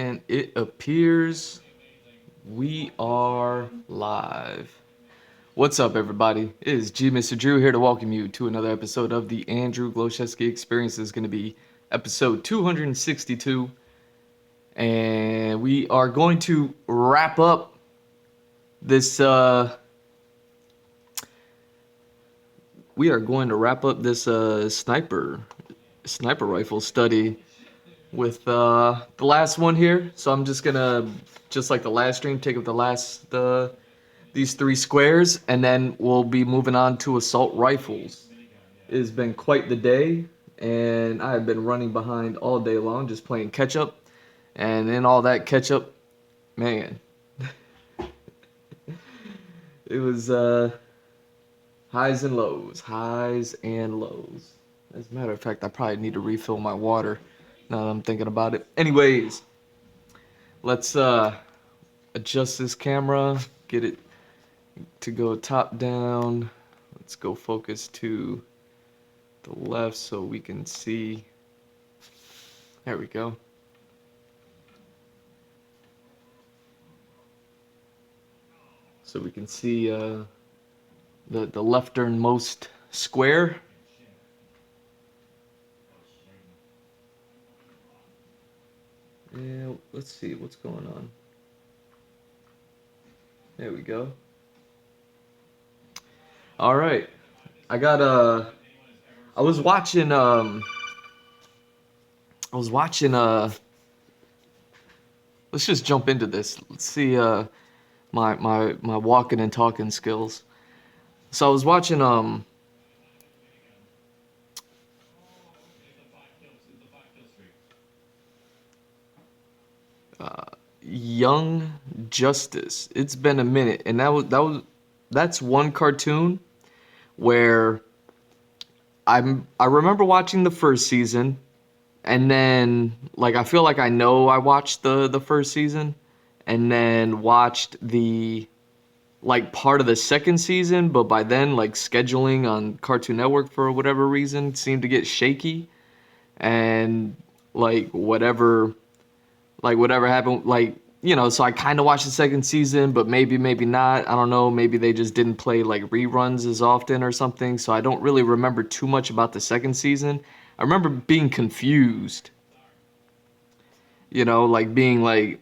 And it appears we are live. What's up, everybody? It is G Mr. Drew here to welcome you to another episode of the Andrew Glowczewski Experience. This is going to be episode 262. And we are going to wrap up this sniper rifle study with the last one here. So I'm just gonna, just like the last stream, take up these three squares, and then we'll be moving on to assault rifles. It has been quite the day, and I have been running behind all day long, just playing catch up. And in all that catch up, man, it was highs and lows, highs and lows. As a matter of fact, I probably need to refill my water now that I'm thinking about it. Anyways, let's adjust this camera, get it to go top down. Let's go focus to the left so we can see. There we go. So we can see the lefternmost square. Yeah, let's see what's going on. There we go. All right. I was watching let's just jump into this. Let's see my walking and talking skills. So I was watching Young Justice. It's been a minute, and that's one cartoon where I remember watching the first season, and then like I feel like I know I watched the first season, and then watched the like part of the second season, but by then like scheduling on Cartoon Network for whatever reason seemed to get shaky, and whatever happened, so I kind of watched the second season, but maybe not. I don't know. Maybe they just didn't play like reruns as often or something. So I don't really remember too much about the second season. I remember being confused, like being like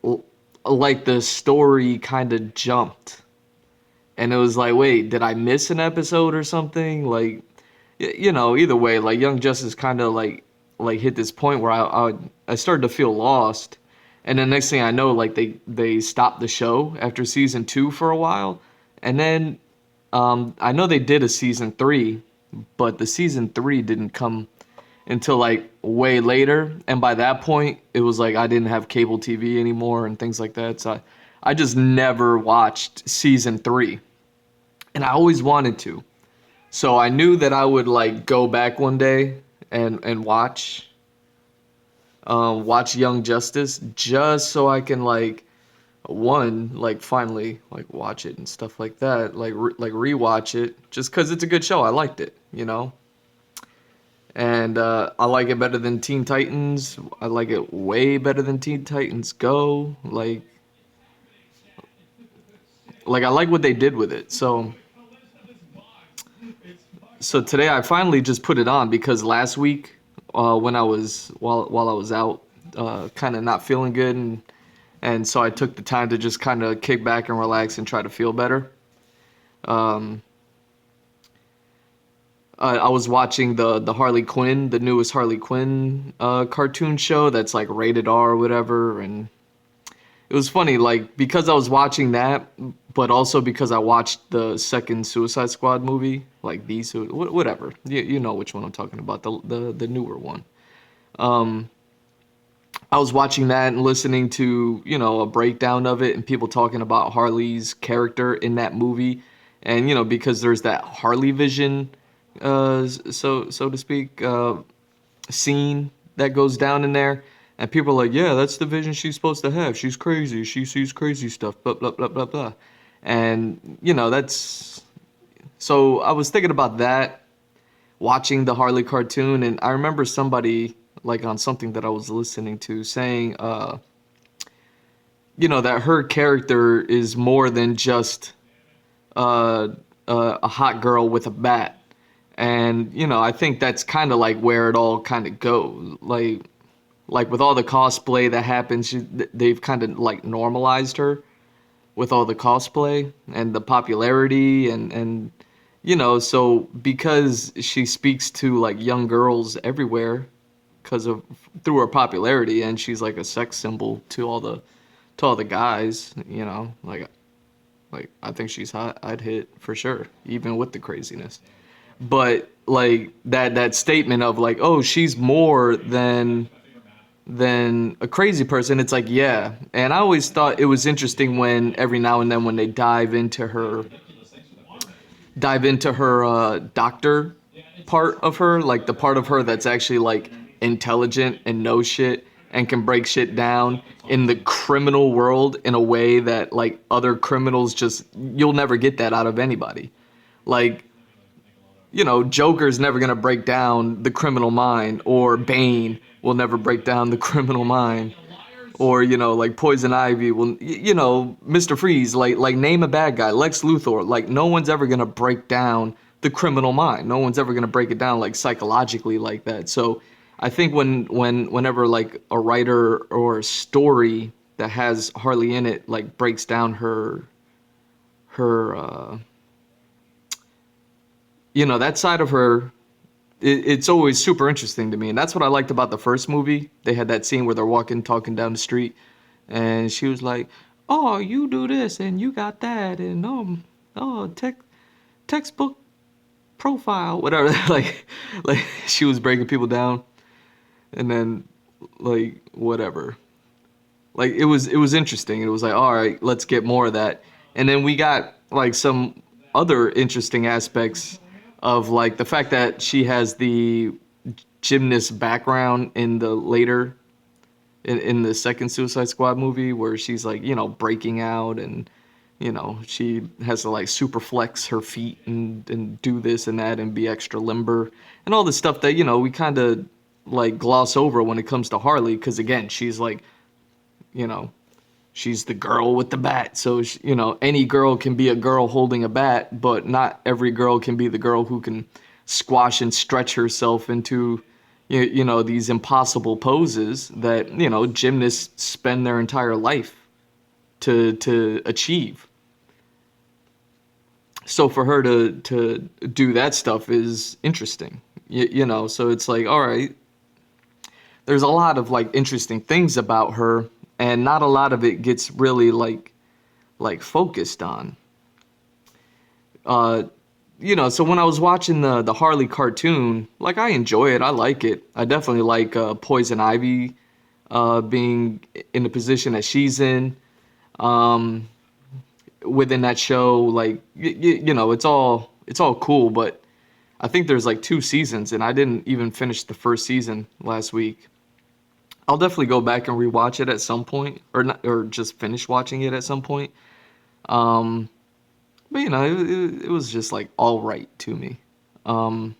the story kind of jumped. And it was like, wait, did I miss an episode or something? Like, either way, like Young Justice kind of like hit this point where I started to feel lost. And the next thing I know, like they stopped the show after season 2 for a while. And then I know they did a season 3, but the season 3 didn't come until like way later. And by that point, it was like I didn't have cable TV anymore and things like that. So I just never watched season 3. And I always wanted to. So I knew that I would like go back one day and watch Young Justice, just so I can finally watch it and stuff like that, rewatch it, just because it's a good show. I liked it, and I like it better than Teen Titans. I like it way better than Teen Titans Go. I like what they did with it. So today I finally just put it on because last week, when while I was out, kind of not feeling good, and so I took the time to just kind of kick back and relax and try to feel better. I was watching the Harley Quinn, the newest Harley Quinn cartoon show that's like rated R or whatever, and it was funny, like, because I was watching that, but also because I watched the second Suicide Squad movie, like whatever. You know which one I'm talking about, the newer one. I was watching that and listening to, a breakdown of it and people talking about Harley's character in that movie. And, because there's that Harley vision, so to speak, scene that goes down in there. And people are like, yeah, that's the vision she's supposed to have. She's crazy. She sees crazy stuff, blah, blah, blah, blah, blah. And, that's... So I was thinking about that, watching the Harley cartoon, and I remember somebody, like on something that I was listening to, saying that her character is more than just uh, a hot girl with a bat. And I think that's kind of like where it all kind of goes. Like with all the cosplay that happens, they've kind of like normalized her with all the cosplay and the popularity and so because she speaks to like young girls everywhere because of through her popularity, and she's like a sex symbol to all the guys, like I think she's hot. I'd hit for sure, even with the craziness. But like that statement of like, oh, she's more than a crazy person. It's like, yeah. And I always thought it was interesting when every now and then when they dive into her doctor part of her, like the part of her that's actually like intelligent and knows shit and can break shit down in the criminal world in a way that like other criminals just you'll never get that out of anybody. Like, Joker's never gonna break down the criminal mind, or Bane will never break down the criminal mind, or like Poison Ivy will, Mr. Freeze, like name a bad guy, Lex Luthor, like no one's ever gonna break down the criminal mind. No one's ever gonna break it down like psychologically like that. So I think whenever like a writer or a story that has Harley in it like breaks down her that side of her, it's always super interesting to me. And that's what I liked about the first movie. They had that scene where they're talking down the street, and she was like, "Oh, you do this and you got that, and oh, textbook profile, whatever." like she was breaking people down, and then like whatever. Like it was interesting. It was like, all right, let's get more of that. And then we got like some other interesting aspects of like the fact that she has the gymnast background in the later in the second Suicide Squad movie, where she's like, breaking out, and she has to like super flex her feet and do this and that and be extra limber and all this stuff that we kind of like gloss over when it comes to Harley, because again, she's like, you know she's the girl with the bat. So, any girl can be a girl holding a bat, but not every girl can be the girl who can squash and stretch herself into, these impossible poses that, gymnasts spend their entire life to achieve. So for her to do that stuff is interesting, so it's like, all right, there's a lot of like interesting things about her, and not a lot of it gets really like focused on. uh so when I was watching the Harley cartoon, like I enjoy it, I like it. I definitely like Poison Ivy being in the position that she's in um within that show. Like it's all cool, but I think there's like two seasons, and I didn't even finish the first season last week. I'll definitely go back and rewatch it at some point, or not, or just finish watching it at some point. Um, but it was just like all right to me. Um,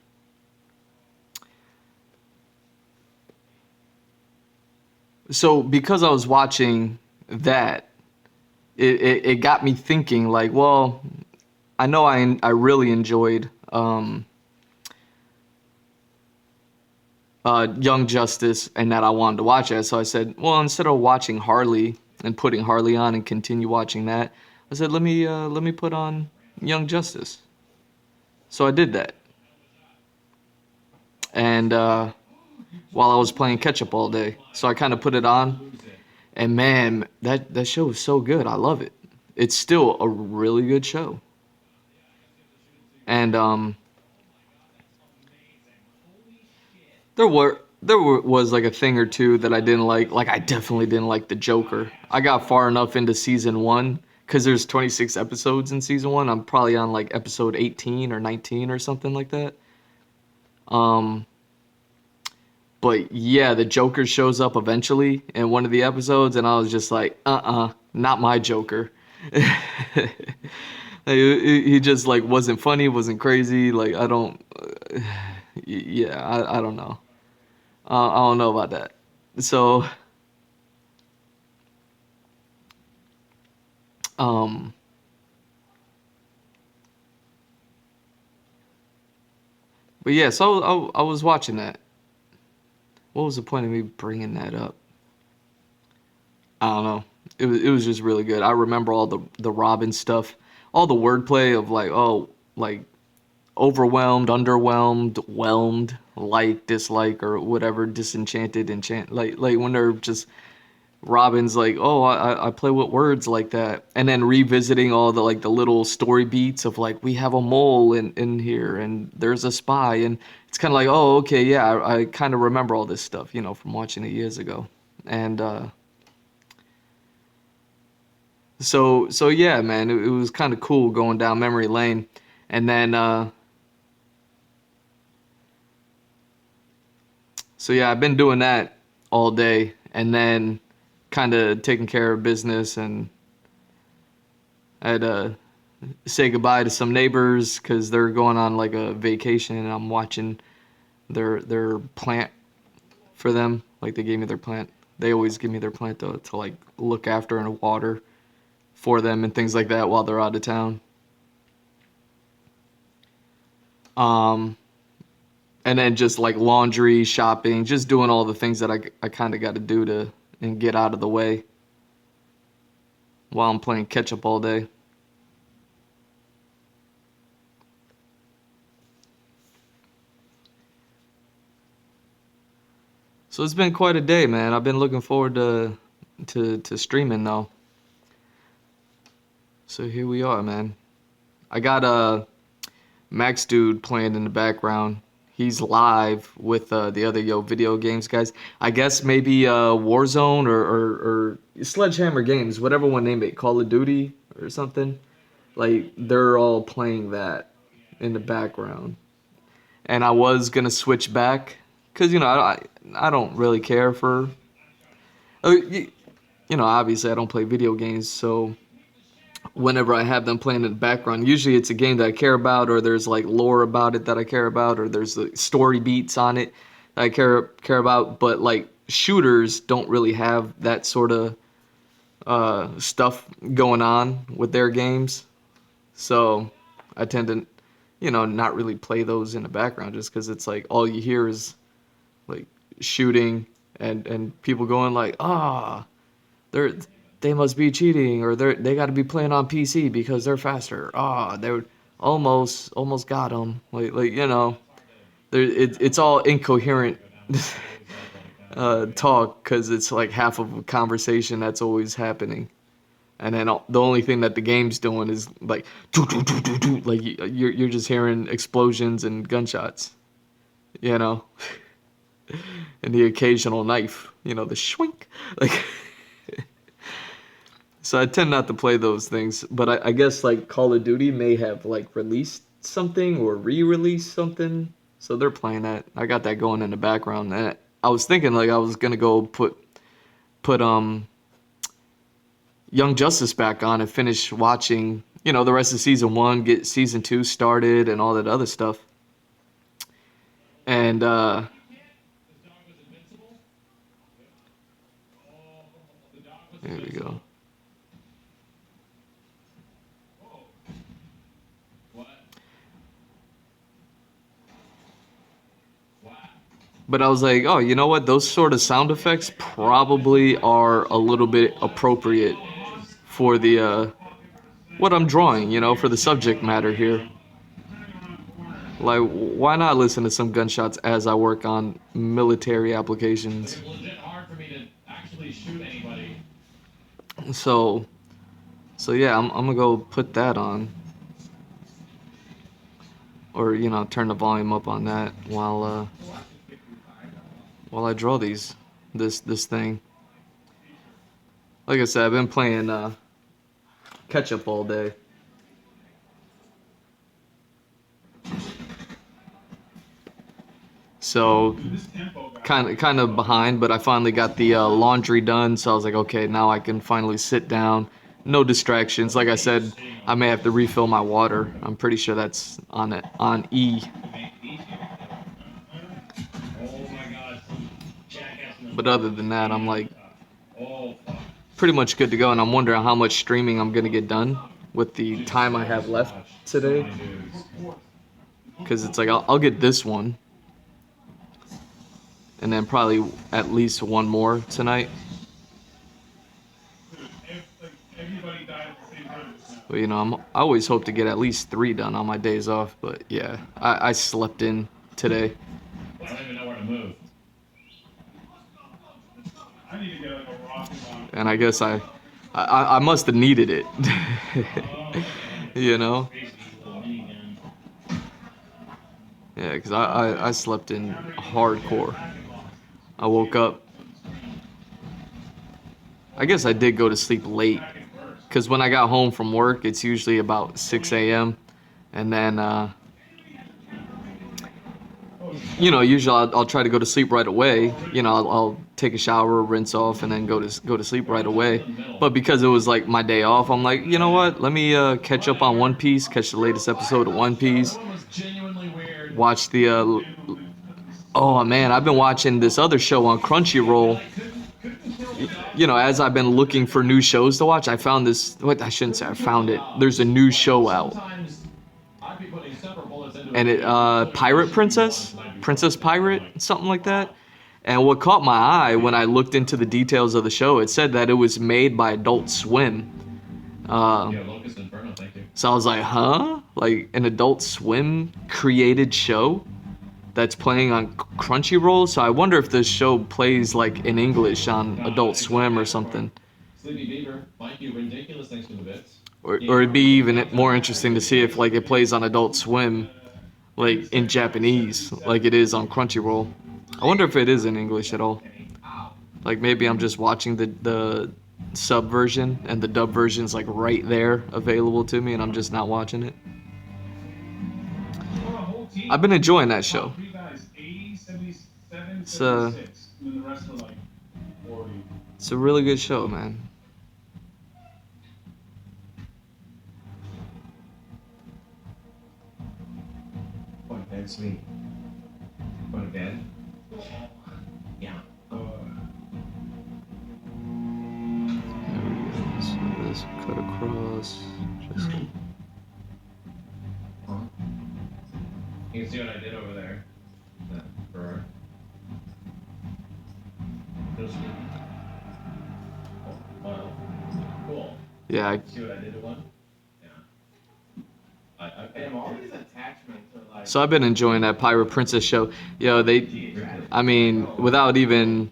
so because I was watching that, it got me thinking like, well, I know I really enjoyed Young Justice, and that I wanted to watch it. So I said, well, instead of watching Harley and putting Harley on and continue watching that, I said, let me put on Young Justice. So I did that, and while I was playing catch up all day, so I kind of put it on, and man, that show is so good. I love it. It's still a really good show, and was like a thing or two that I didn't like. Like I definitely didn't like the Joker. I got far enough into season one because there's 26 episodes in season one. I'm probably on like episode 18 or 19 or something like that. Um, but yeah, the Joker shows up eventually in one of the episodes, and I was just like, not my Joker. He just like wasn't funny, wasn't crazy. Like I don't, yeah, I don't know. I don't know about that. So Um, but yeah, so I was watching that. What was the point of me bringing that up? I don't know. It was just really good. I remember all the Robin stuff, all the wordplay of like, oh, like overwhelmed, underwhelmed, whelmed, like, dislike, or whatever, disenchanted, enchant. Like when they're just Robin's like, oh, I play with words like that, and then revisiting all the like the little story beats of like we have a mole in here and there's a spy, and it's kind of like, oh, okay, yeah, I kind of remember all this stuff, from watching it years ago, and so yeah, man, it was kind of cool going down memory lane, and then so yeah, I've been doing that all day, and then kind of taking care of business, and I had to say goodbye to some neighbors because they're going on like a vacation, and I'm watching their plant for them. Like they gave me their plant. They always give me their plant to like look after and water for them and things like that while they're out of town. Um, and then just like laundry, shopping, just doing all the things that I kind of got to do to and get out of the way while I'm playing catch up all day. So it's been quite a day, man. I've been looking forward to streaming though. So here we are, man. I got a Max Dude playing in the background. He's live with the other video games guys. I guess maybe Warzone or Sledgehammer Games, whatever one name it, Call of Duty or something. Like they're all playing that in the background. And I was gonna switch back because I don't really care for. Obviously I don't play video games, so whenever I have them playing in the background, usually it's a game that I care about, or there's like lore about it that I care about, or there's the story beats on it that I care about. But like shooters don't really have that sort of stuff going on with their games, so I tend to, not really play those in the background just because it's like all you hear is like shooting and people going like, they're they must be cheating, or they got to be playing on PC because they're faster. They're almost got them. It's all incoherent talk because it's like half of a conversation that's always happening, and then the only thing that the game's doing is like doo, doo, doo, doo, doo, like you're just hearing explosions and gunshots, you know, and the occasional knife, the shwink, like. So I tend not to play those things, but I guess like Call of Duty may have like released something or re-released something, so they're playing that. I got that going in the background, and I was thinking like I was gonna go put Young Justice back on and finish watching, the rest of season one, get season two started, and all that other stuff. And there we go. But I was like, oh, you know what? Those sort of sound effects probably are a little bit appropriate for the what I'm drawing, for the subject matter here. Like, why not listen to some gunshots as I work on military applications? So, so yeah, I'm gonna go put that on, or turn the volume up on that while I draw this thing. Like I said, I've been playing catch up all day. So kind of behind, but I finally got the laundry done. So I was like, okay, now I can finally sit down. No distractions. Like I said, I may have to refill my water. I'm pretty sure that's on E. But other than that, I'm like pretty much good to go, and I'm wondering how much streaming I'm gonna get done with the time I have left today. Because it's like I'll get this one, and then probably at least one more tonight. But you know, I always hope to get at least 3 done on my days off. But yeah, I slept in today. I don't even know where to move. And I guess I must have needed it. You know? Yeah, because I slept in hardcore. I woke up. I guess I did go to sleep late. Because when I got home from work, it's usually about 6 a.m. And then, you know, usually I'll try to go to sleep right away. You know, I'll take a shower, rinse off, and then go to sleep right away. But because it was like my day off, I'm like, you know what? Let me catch up on One Piece, catch the latest episode of One Piece. Watch the, oh man, I've been watching this other show on Crunchyroll. You know, as I've been looking for new shows to watch, I found this, what, I shouldn't say I found it. There's a new show out. And it, Pirate Princess? Princess Pirate? Something like that. And what caught my eye when I looked into the details of the show, it said that it was made by Adult Swim. So I was like, huh? Like an Adult Swim created show that's playing on Crunchyroll? So I wonder if this show plays like in English on Adult Swim or something. Or it'd be even more interesting to see if like it plays on Adult Swim like in Japanese, like it is on Crunchyroll. I wonder if it is in English at all. Like maybe I'm just watching the sub version and the dub version's like right there available to me and I'm just not watching it. I've been enjoying that show. It's a really good show, man. Sweet. Going to bed? Yeah. So this cut across. Just. You can see what I did over there. That drawer. Oh, wow. Cool. Yeah. See what I did to one? So I've been enjoying that Pirate Princess show. Yo, I mean, without even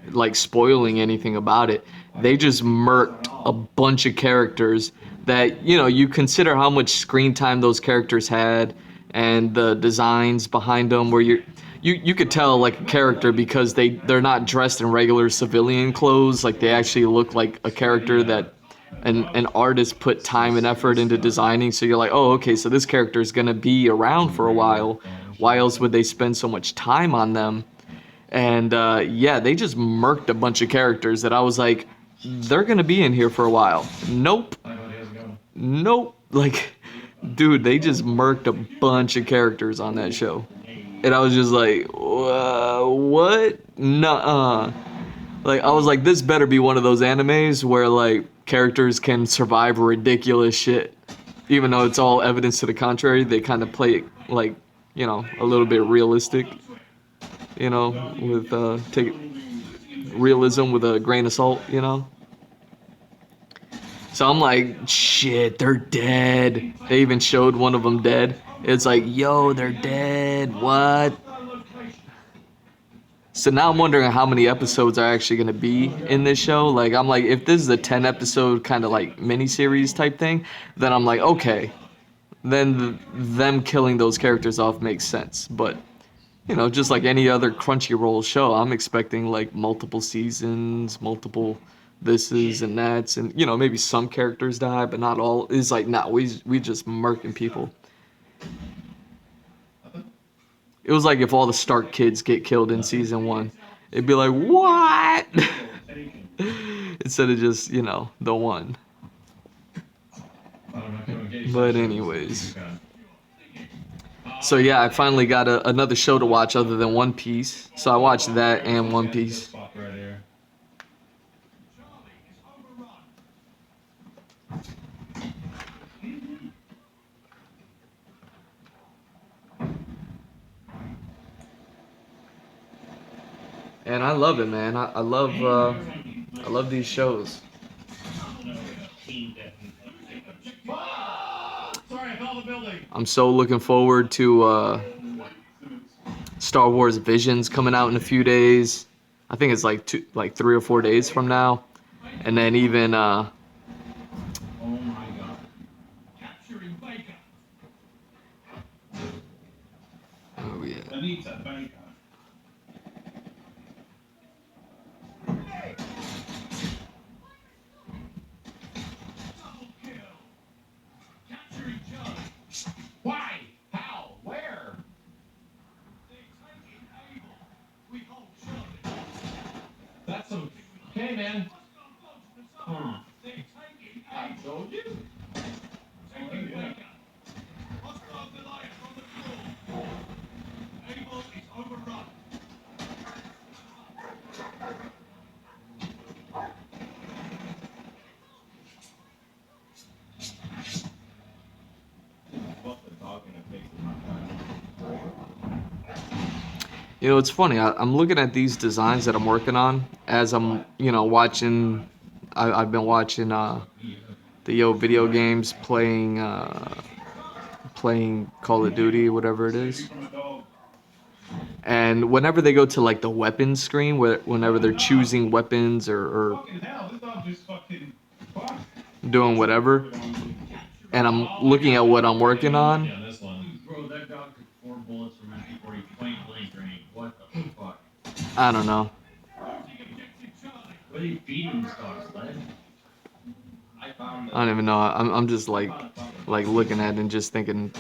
like spoiling anything about it, they just murked a bunch of characters that, you know, you consider how much screen time those characters had and the designs behind them where you could tell like a character because they're not dressed in regular civilian clothes. Like they actually look like a character that an artist put time and effort into designing. So you're like, oh, okay, so this character is going to be around for a while. Why else would they spend so much time on them? And yeah, they just murked a bunch of characters that I was like, they're going to be in here for a while. Nope. Nope. Like, dude, they just murked a bunch of characters on that show. And I was just like, what? Nuh-uh. Like, I was like, this better be one of those animes where, like, characters can survive ridiculous shit. Even though it's all evidence to the contrary, they kind of play it, like, you know, a little bit realistic. You know, with, take realism with a grain of salt, you know? So I'm like, shit, they're dead. They even showed one of them dead. It's like, yo, they're dead. What? So now I'm wondering how many episodes are actually going to be in this show. Like, I'm like, if this is a 10 episode kind of like miniseries type thing, then I'm like, okay. Then them killing those characters off makes sense. But, you know, just like any other Crunchyroll show, I'm expecting like multiple seasons, multiple thises and that's, and, you know, maybe some characters die, but not all. It's like, nah, we just murking people. It was like if all the Stark kids get killed in season 1. It'd be like, what? Instead of just, you know, the one. But anyways. So yeah, I finally got another show to watch other than One Piece. So I watched that and One Piece. And I love it, man. I love these shows. Sorry, I fell the building. I'm so looking forward to Star Wars Visions coming out in a few days. I think it's like 3 or 4 days from now. And then even Oh my god. Capturing Baker. oh yeah. Anita Baker. Double kill. Capturing Joe. Why? How? Where? They take it able. We hold Charlie. That's some. Hey, man. They take it. I told you. Taking Baker. Hostile Goliath on the floor. Able is overrun. You know, it's funny. I'm looking at these designs that I'm working on as I'm, watching. I've been watching the video games, playing Call of Duty, whatever it is. And whenever they go to like the weapons screen, whenever they're choosing weapons or Fucking hell, this dog just fucking fucked. doing whatever, and I'm looking at what I'm working on, Yeah, this one. Bro, that dog took 4 bullets from me before he point blank range. What the fuck? I don't know. What are you feeding this dog, Sled? I found I don't even know. I'm just like looking at it and just thinking.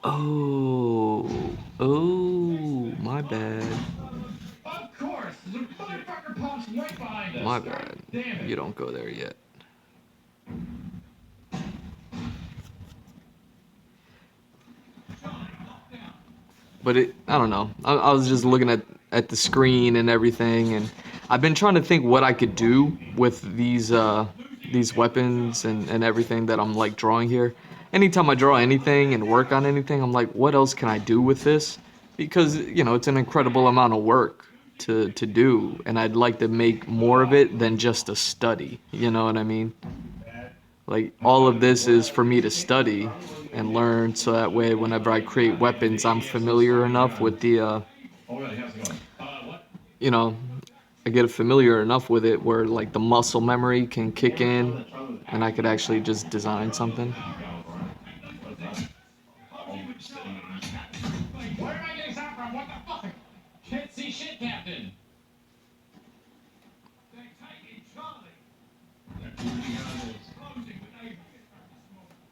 Oh, my bad. Of course, the motherfucker pops right behind us. My God bad. damn it. You don't go there yet. But I don't know. I was just looking at the screen and everything, and I've been trying to think what I could do with these weapons and everything that I'm like drawing here. Anytime I draw anything and work on anything, I'm like, what else can I do with this? Because it's an incredible amount of work to do, and I'd like to make more of it than just a study. You know what I mean? Like, all of this is for me to study and learn, so that way whenever I create weapons, I'm familiar enough with the Oh, really? How's it going? What? I get familiar enough with it where like the muscle memory can kick in and I could actually just design something. Where am I getting shot from? What the fuck? Can't see shit, Captain. They're taking Charlie. Closing with Ava.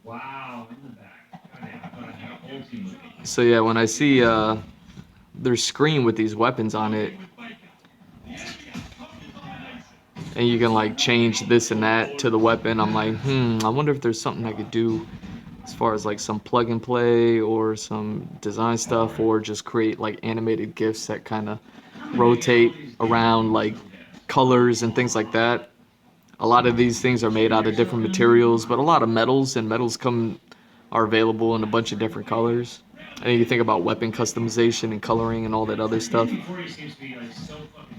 Wow, in the back. Goddamn, I thought I had a whole team with me. So yeah, when I see their screen with these weapons on it, and you can like change this and that to the weapon, I'm like, I wonder if there's something I could do as far as like some plug and play or some design stuff, or just create like animated GIFs that kind of rotate around like colors and things like that. A lot of these things are made out of different materials, but a lot of metals, and metals are available in a bunch of different colors. And you think about weapon customization and coloring and all that other stuff.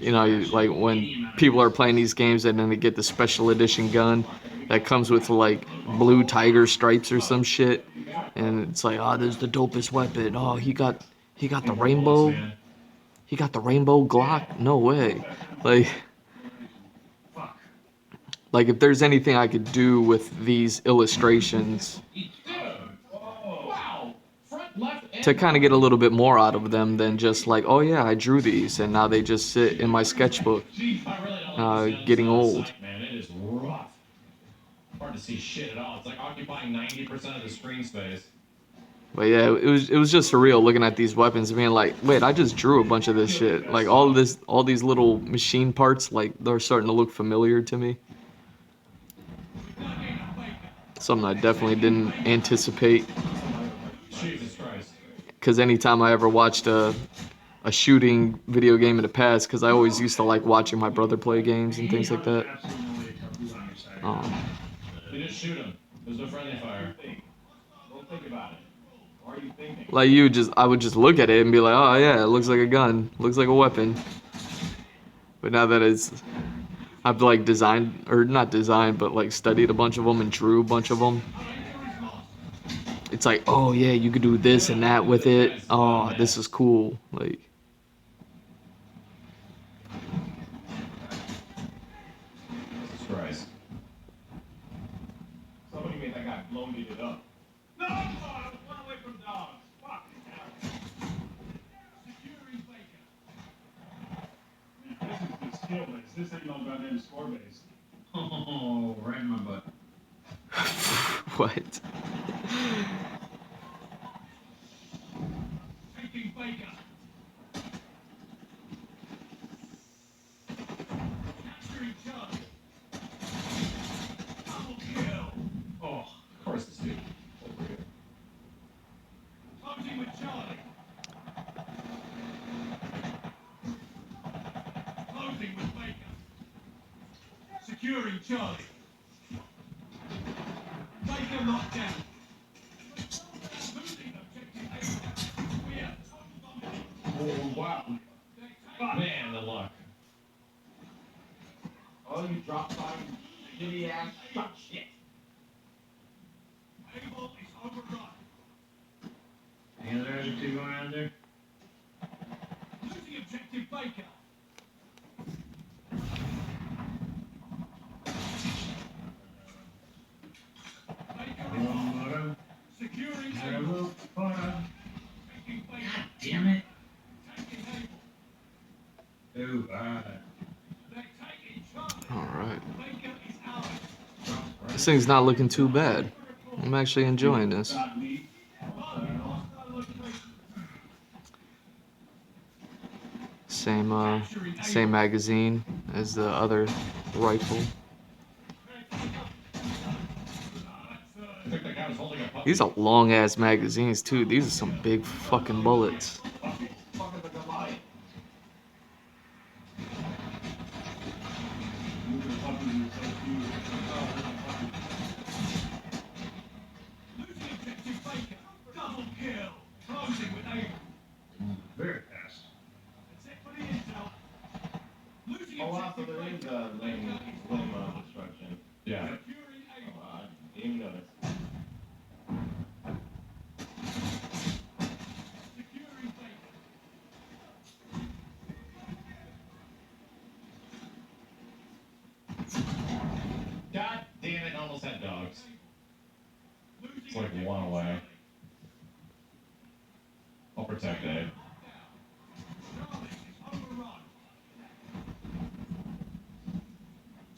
Like when people are playing these games and then they get the special edition gun that comes with like blue tiger stripes or some shit, and it's like, oh, there's the dopest weapon. Oh, he got the rainbow. He got the rainbow Glock. No way. Like if there's anything I could do with these illustrations to kind of get a little bit more out of them than just like, oh yeah, I drew these and now they just sit in my sketchbook, getting old. Man, it is rough. Hard to see shit at all. It's like occupying 90% of the screen space. But yeah, it was just surreal looking at these weapons and being like, wait, I just drew a bunch of this shit. Like all these little machine parts, like they're starting to look familiar to me. Something I definitely didn't anticipate. Jesus Christ. Because anytime I ever watched a shooting video game in the past, because I always used to like watching my brother play games and things like that. They just shoot him. There's no friendly fire. think about it. Or are you thinking? Like I would just look at it and be like, oh yeah, it looks like a gun, looks like a weapon. But now that I've like designed, or not designed, but like studied a bunch of them and drew a bunch of them. It's like, oh yeah, you could do this and that with it. Oh, this is cool. Like, Jesus Christ. Somebody made that guy blow it up. No! I run away from dogs. Fuck. Security Baker. This is the skill base. This ain't no goddamn score base. Oh, right in my butt. what? Taking Baker. Capturing Charlie. Double kill. Oh, of course this dude. Over here. Closing with Charlie. Closing with Baker. Securing Charlie. Baker locked down. Losing objective Baker. We have total dominance. Oh, wow. Man, the luck. Oh, you drop by, shitty ass fuck shit. Able is overrun. Any other adjective going on there? Losing objective Baker. Baker securing Able. Taking Baker. God damn it. Taking Able. Ooh, they're taking Charlie. All right. Baker is out. This thing's not looking too bad. I'm actually enjoying this. Same magazine as the other rifle. These are long ass magazines too. These are some big fucking bullets. Very fast. Oh, wow, so there is a lane destruction. Yeah. Oh, I didn't even notice. God damn it, almost had dogs. It's like one away. I'll protect Dave.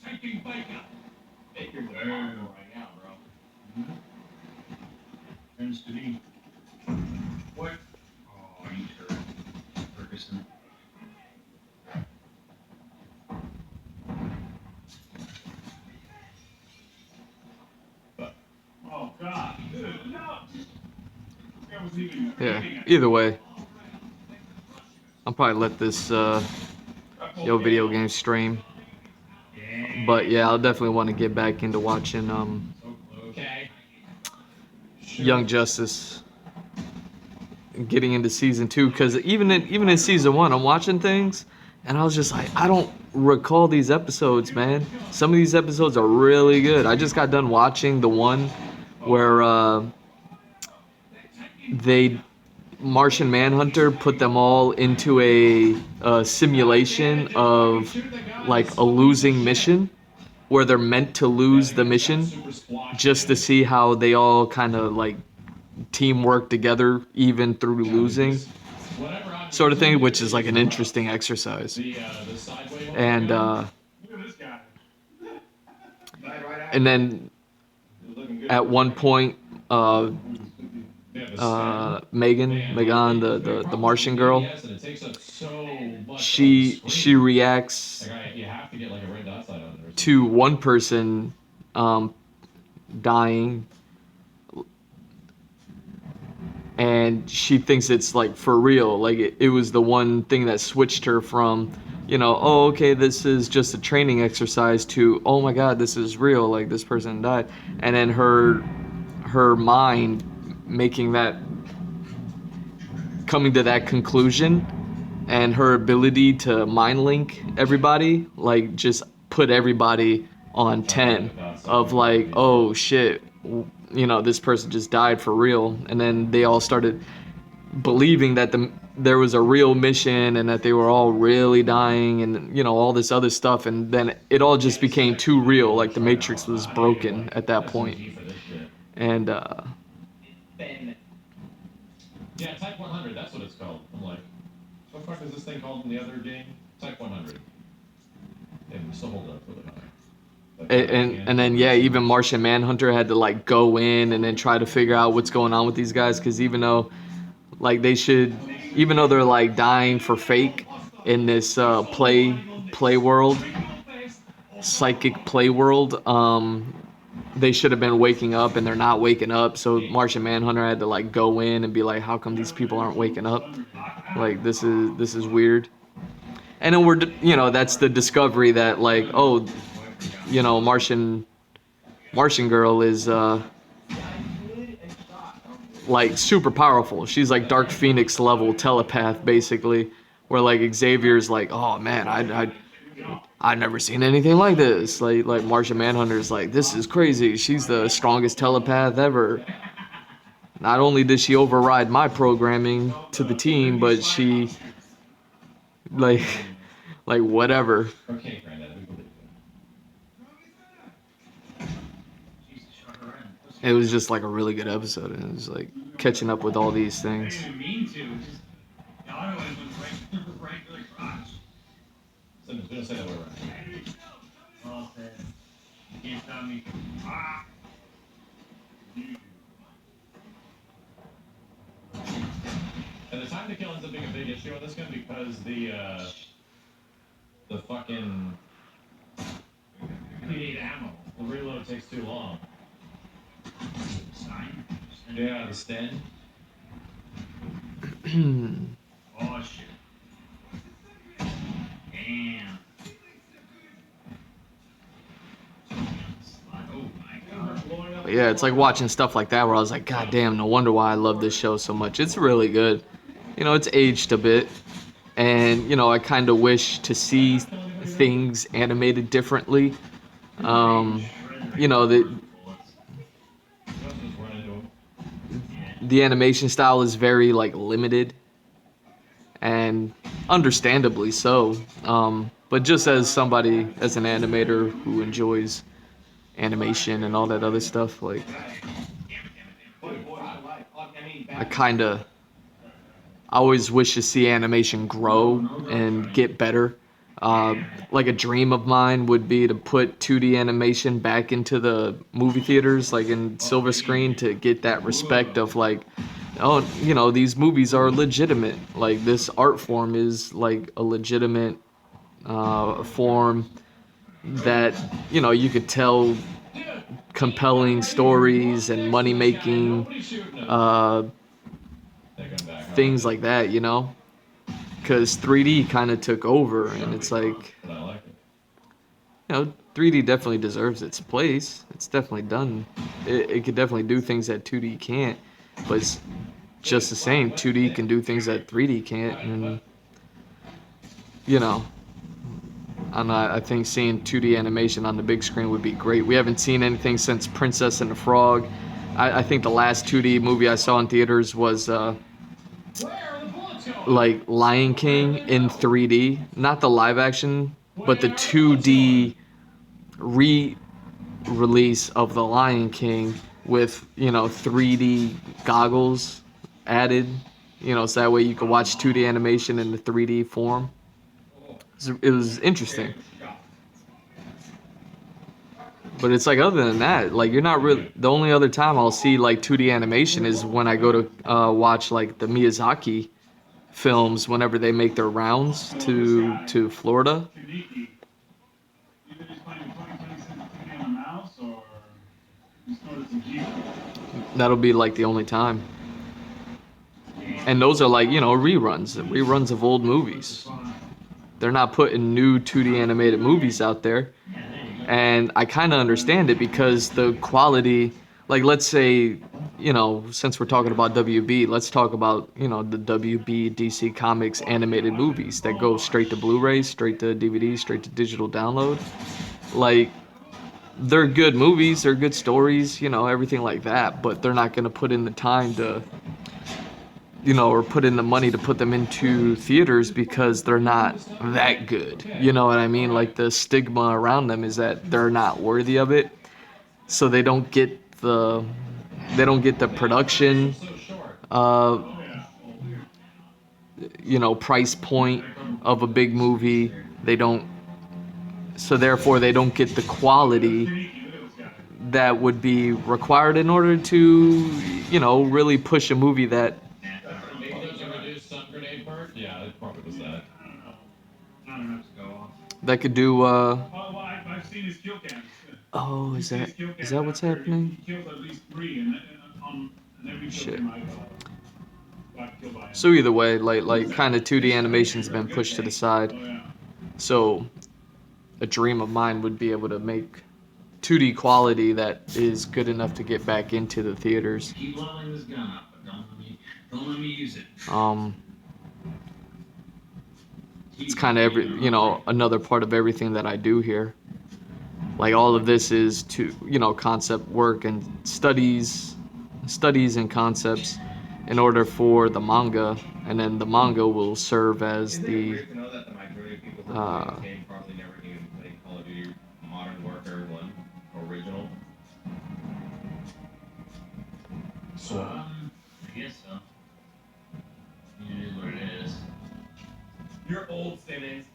Taking Baker. Baker's a problem right now, bro. Tends to be. What? Oh, you turd. Ferguson. But, oh, God. Dude, no. That was even Yeah. Either way, I'll probably let this video game stream. But yeah, I'll definitely want to get back into watching Young Justice, and getting into season 2, because even in season 1, I'm watching things and I was just like, I don't recall these episodes, man. Some of these episodes are really good. I just got done watching the one where Martian Manhunter put them all into a simulation of like a losing mission, where they're meant to lose the mission, just to see how they all kind of like teamwork together even through losing, sort of thing, which is like an interesting exercise. And then at one point, Megan, the Martian girl, she reacts to one person dying, and she thinks it's like for real, like it was the one thing that switched her from, oh, okay, this is just a training exercise, to, oh my god, this is real, like this person died. And then her mind making that, coming to that conclusion, and her ability to mind link everybody, like just put everybody on 10 of like, oh shit, this person just died for real. And then they all started believing that there was a real mission and that they were all really dying and all this other stuff, and then it all just became too real, like the Matrix was broken at that point. And Yeah, Type 100, that's what it's called. I'm like, what the fuck is this thing called in the other game? Type 100. And we still hold it up really high. and then yeah, even Martian Manhunter had to like go in and then try to figure out what's going on with these guys, because even though they're like dying for fake in this play world, psychic play world, they should have been waking up, and they're not waking up. So Martian Manhunter had to like go in and be like, how come these people aren't waking up? Like, this is weird. And then that's the discovery that like, oh, Martian girl is like super powerful. She's like Dark Phoenix level telepath basically, where like Xavier's like, oh man, I've never seen anything like this. Like Martian Manhunter's like, this is crazy. She's the strongest telepath ever. Not only did she override my programming to the team, but she like whatever. Okay, Granddad, we believe you. It was just like a really good episode, and it was like catching up with all these things. I didn't mean to. Just the auto was right to the crotch. So we don't say that word right. Well said. You can't stop me. Ah. And the time to kill ends up being a big issue on this one because the fucking you need ammo. The reload takes too long. Yeah, the stand. Oh shit. Damn. But yeah, it's like watching stuff like that where I was like, God damn, no wonder why I love this show so much. It's really good. It's aged a bit, and I kind of wish to see things animated differently. The animation style is very like limited, and understandably so. But just as an animator who enjoys animation and all that other stuff, like I always wish to see animation grow and get better. Like a dream of mine would be to put 2D animation back into the movie theaters, like in silver screen, to get that respect of like, oh, these movies are legitimate. Like this art form is like a legitimate form that, you could tell compelling stories and money making things like that, because 3D kind of took over, and it's like, 3D definitely deserves its place. It's definitely done. It could definitely do things that 2D can't, but it's just the same. 2D can do things that 3D can't, and I think seeing 2D animation on the big screen would be great. We haven't seen anything since Princess and the Frog. I think the last 2D movie I saw in theaters was like Lion King in 3D, not the live action, but the 2D re-release of the Lion King with 3D goggles added, so that way you could watch 2D animation in the 3D form. It was interesting. But it's like, other than that, like, you're not really, the only other time I'll see like 2D animation is when I go to watch like the Miyazaki films whenever they make their rounds to Florida. That'll be like the only time. And those are like, reruns of old movies. They're not putting new 2D animated movies out there. And I kind of understand it, because the quality, like, let's say, you know, since we're talking about WB, let's talk about, you know, the WB DC Comics animated movies that go straight to Blu-ray, straight to DVD, straight to digital download. Like, they're good movies, they're good stories, you know, everything like that, but they're not going to put in the time to, you know, or put in the money to put them into theaters because they're not that good. You know what I mean? Like, the stigma around them is that they're not worthy of it, so they don't get the production, uh, you know, price point of a big movie. They don't, so therefore they don't get the quality that would be required in order to, you know, really push a movie that Yeah, it probably was that. Not enough to go off. that could do. Oh, well, I've seen his kill cams. Oh, You is see that his kill cams is that what's after happening? He kills at least 3, and on every kill Shit. cam I got killed by him. So either way, like kind of 2D animation's been pushed to the side. Oh, yeah. So a dream of mine would be able to make 2D quality that is good enough to get back into the theaters. Keep leveling this gun up, but don't let me use it. It's kind of you know, another part of everything that I do here. Like, all of this is to, you know, concept work and studies and concepts in order for the manga, and then the manga will serve as Isn't it the weird to know that the majority of people who play this game probably never even played Call of Duty Modern Warfare 1 original? So, I guess so. It is what it is. You're old, Simmons.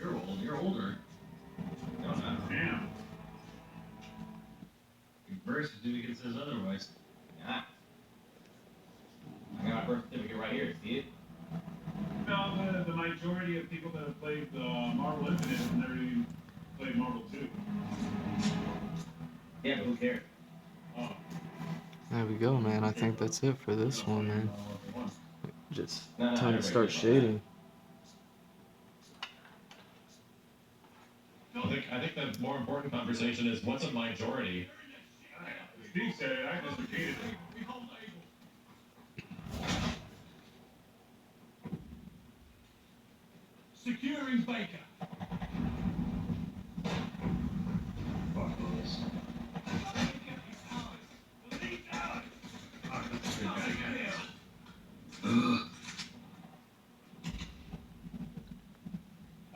You're old. You're older. No, no. Damn. Your birth certificate says otherwise. Yeah. I got my birth certificate right here. See it? No, the majority of people that have played Marvel Infinite have never even played Marvel 2. Yeah, but who cares? Oh. there we go, man. I think that's it for this one, man. Just No, time to everybody start knows shading. I think the more important conversation is what's a majority? Steve said it. I just repeated it. Securing Baker. Fuck this.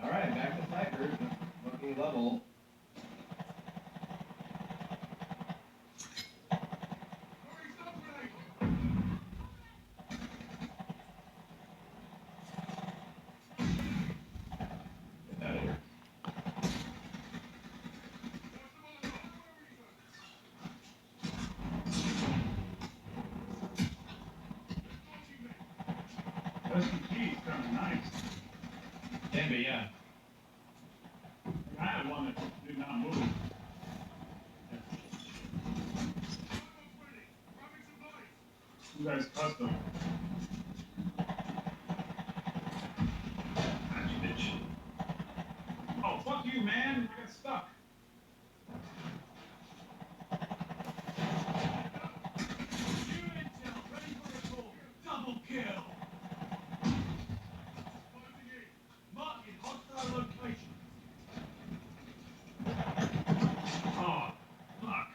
All right, back to Cypher. Fucking level. Get out of here. SPG is kind of nice. Can be, yeah. I had one that did not move. You guys custom. Bitch. Oh, fuck you, man. I got stuck. Double kill. Marking hostile location. Oh, fuck.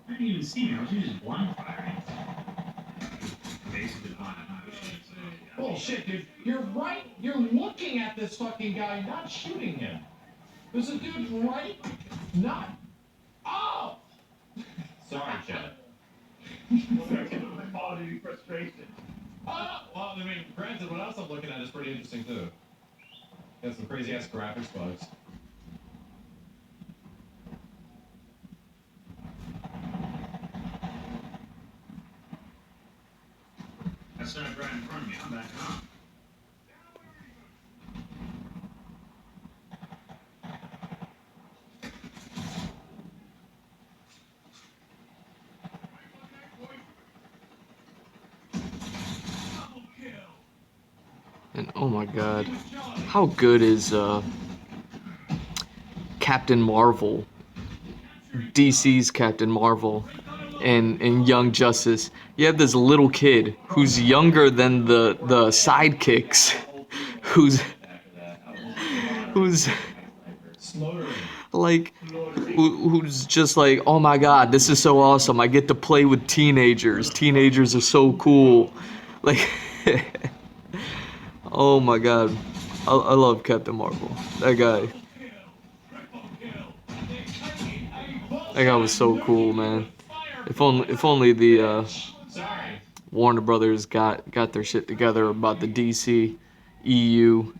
I didn't even see me. I was just blind firing. Basically, Bullshit, dude. You're right. You're looking at this fucking guy, not shooting him. There's a dude right, not. Oh! Sorry, Chad. quality frustration. Well, I mean, granted, what else I'm looking at is pretty interesting, too. Got some crazy-ass graphics bugs. I started right in front of me. I'm back on. And oh my god, how good is Captain Marvel? DC's Captain Marvel. in Young Justice. You have this little kid who's younger than the sidekicks, who's Slottering. like who's just like, oh my god, this is so awesome. I get to play with teenagers. Teenagers are so cool. Like, oh my god, I love Captain Marvel. That guy was so cool, man. If only the Sorry. Warner Brothers got their shit together about the DC EU.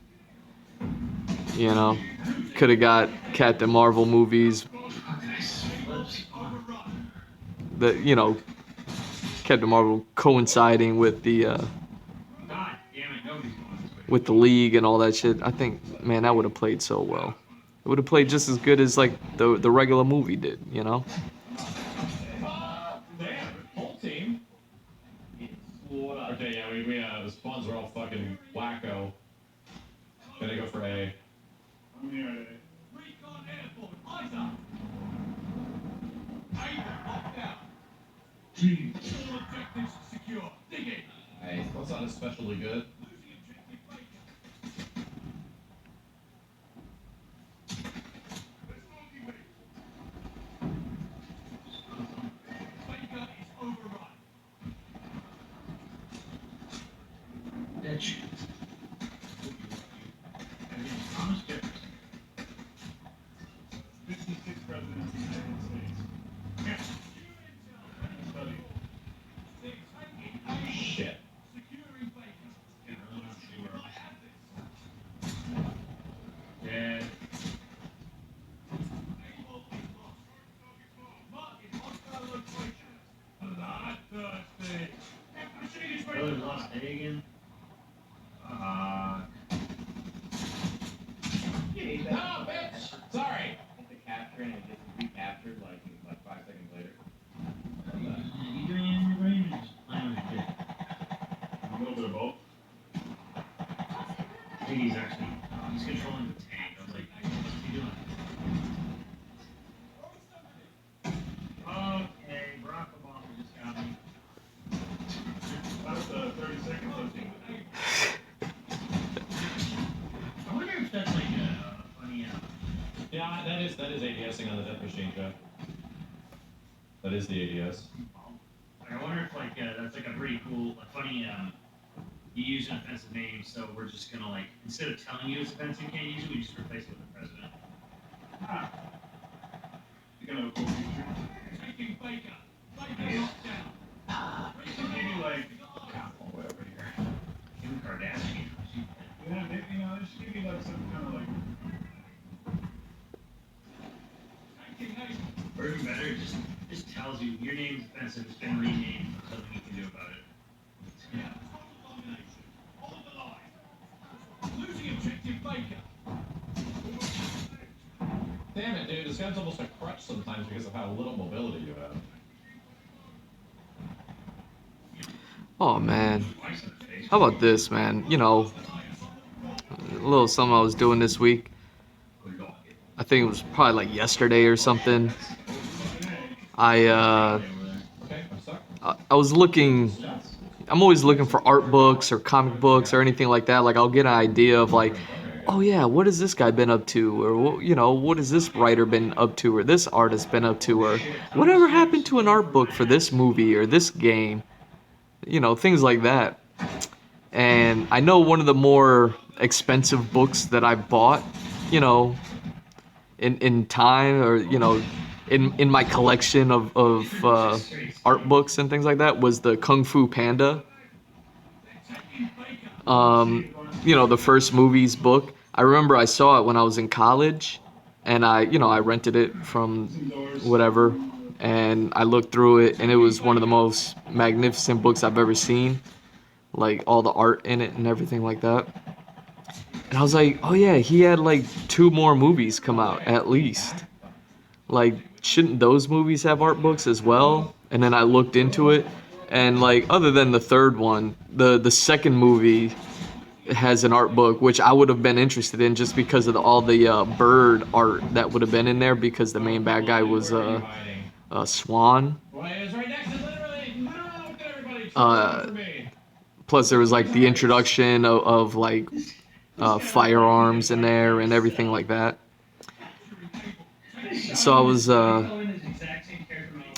You know, could have got Captain Marvel movies. The Captain Marvel coinciding with the God damn it, nobody's going this way. with the League and all that shit. I think, man, that would have played so well. It would have played just as good as like the regular movie did. You know. Damn, whole team. Okay, yeah, we the spawns are all fucking wacko. Gonna go for A. I'm here today. Recon airborne, eyes up. Able, locked down. Team. All objectives secure. Digging. Hey, that's not especially good. Losing objective Baker. Baker is overrun. That shit. Thomas Jefferson. 56 presidents of the United States. Yeah. Study. Taking A. Shit. Securing Baker. Yeah, I really don't see where else. Have this. Dead. Able is lost. Marking hostile location. Bloodthirsty. Machine is ready Really to lost fire. A again? No, bitch! Sorry. The capture and it gets recaptured like 5 seconds later. You doing it in your brain or just playing with your kid? A little bit of both. I think he's actually, he's controlling the tank. I was like, what's he doing? Okay, Barack Obama just got me. That was 30 seconds of team. I wonder if that's like a funny, Yeah, that is ADSing on the death machine, Jeff. That is the ADS. like, I wonder if like, that's like a pretty cool, like, funny, you use an offensive name, so we're just gonna like, instead of telling you it's offensive, you can't use it, we just replace it with the president. Ah. You're gonna go future. Taking Baker. Baker locked down. Maybe like, Whatever here. Kim Kardashian. yeah, maybe, they should give you like some kind of like. Taking A. Or even better, it just tells you your name's offensive, it's been renamed, there's nothing you can do about it. Yeah. Total domination. Hold the line. Losing objective Baker. Damn it, dude. This gun's almost a crutch sometimes because of how little mobility you have. Oh man, Twice in the face. how about this, man? You know, a little something I was doing this week. I think it was probably like yesterday or something. I Okay, I'm stuck. I was looking. I'm always looking for art books or comic books or anything like that. Like I'll get an idea of like, oh yeah, what has this guy been up to, or what has this writer been up to, or this artist been up to, or whatever happened to an art book for this movie or this game, things like that. And I know one of the more expensive books that I bought, in time, or in my collection of art books and things like that, was the Kung Fu Panda. The first movies book. I remember I saw it when I was in college, and I rented it from whatever, and I looked through it, and it was one of the most magnificent books I've ever seen, like all the art in it and everything like that. And I was like, oh yeah, he had like 2 more movies come out at least. Like, shouldn't those movies have art books as well? And then I looked into it, and like, other than the third one, the second movie has an art book, which I would have been interested in just because of all the bird art that would have been in there, because the main bad guy was a swan. Well, it was right next to literally looked at everybody. For me. Plus, there was like the introduction of like firearms in there and everything like that. So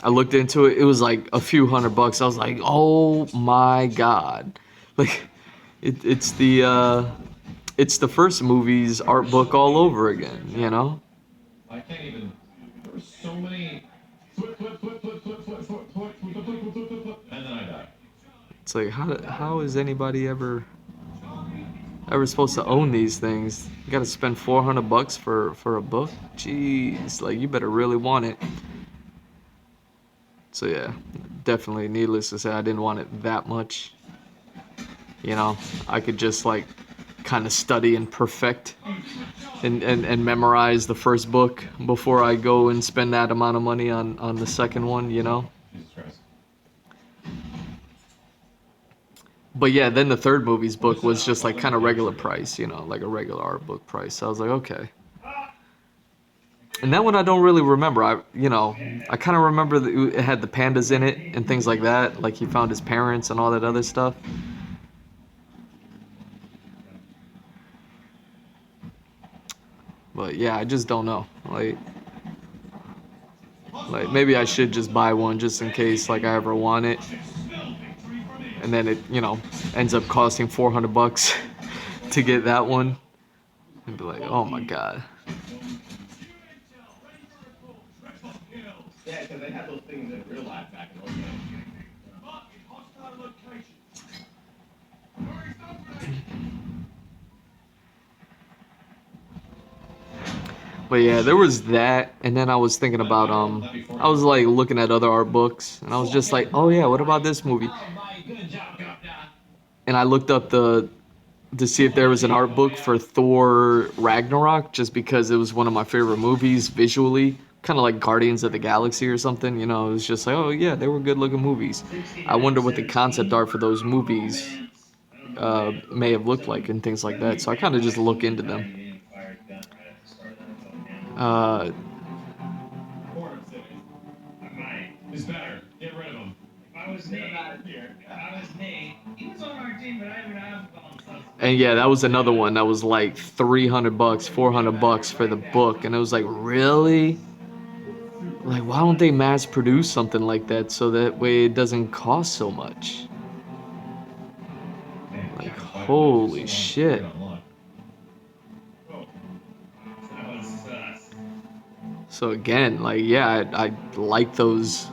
I looked into it. It was like a few $100. I was like, oh my god, like it's the first movie's art book all over again, you know? I can't even. There were so many. Flip, and then I died. It's like how is anybody ever supposed to own these things? You gotta spend $400 for a book? Jeez, like you better really want it. So yeah, definitely needless to say, I didn't want it that much. You know, I could just like kind of study and perfect and memorize the first book before I go and spend that amount of money on the second one, you know? Jesus Christ. But yeah, then the third movie's book was just like kind of regular price, you know, like a regular art book price. So I was like, okay. And that one I don't really remember. I kind of remember that it had the pandas in it and things like that. Like he found his parents and all that other stuff. But yeah, I just don't know. Like maybe I should just buy one just in case like I ever want it. And then it, ends up costing $400 to get that one. And be like, oh my god. Yeah, because they had those things in real life back in those days. But yeah, there was that, and then I was thinking about I was like looking at other art books, and I was just like, oh yeah, what about this movie? And I looked up to see if there was an art book for Thor Ragnarok, just because it was one of my favorite movies visually, kind of like Guardians of the Galaxy or something. You know, it was just like, oh yeah, they were good looking movies. I wonder what the concept art for those movies may have looked like and things like that. So I kind of just look into them. It's better. Get rid of him. If I was me, he was on our team, but I would have gone. And yeah, that was another one that was like $300, $400 for the book, and it was like, really? Like, why don't they mass produce something like that so that way it doesn't cost so much? Like, holy shit. So again, like, yeah, I like those.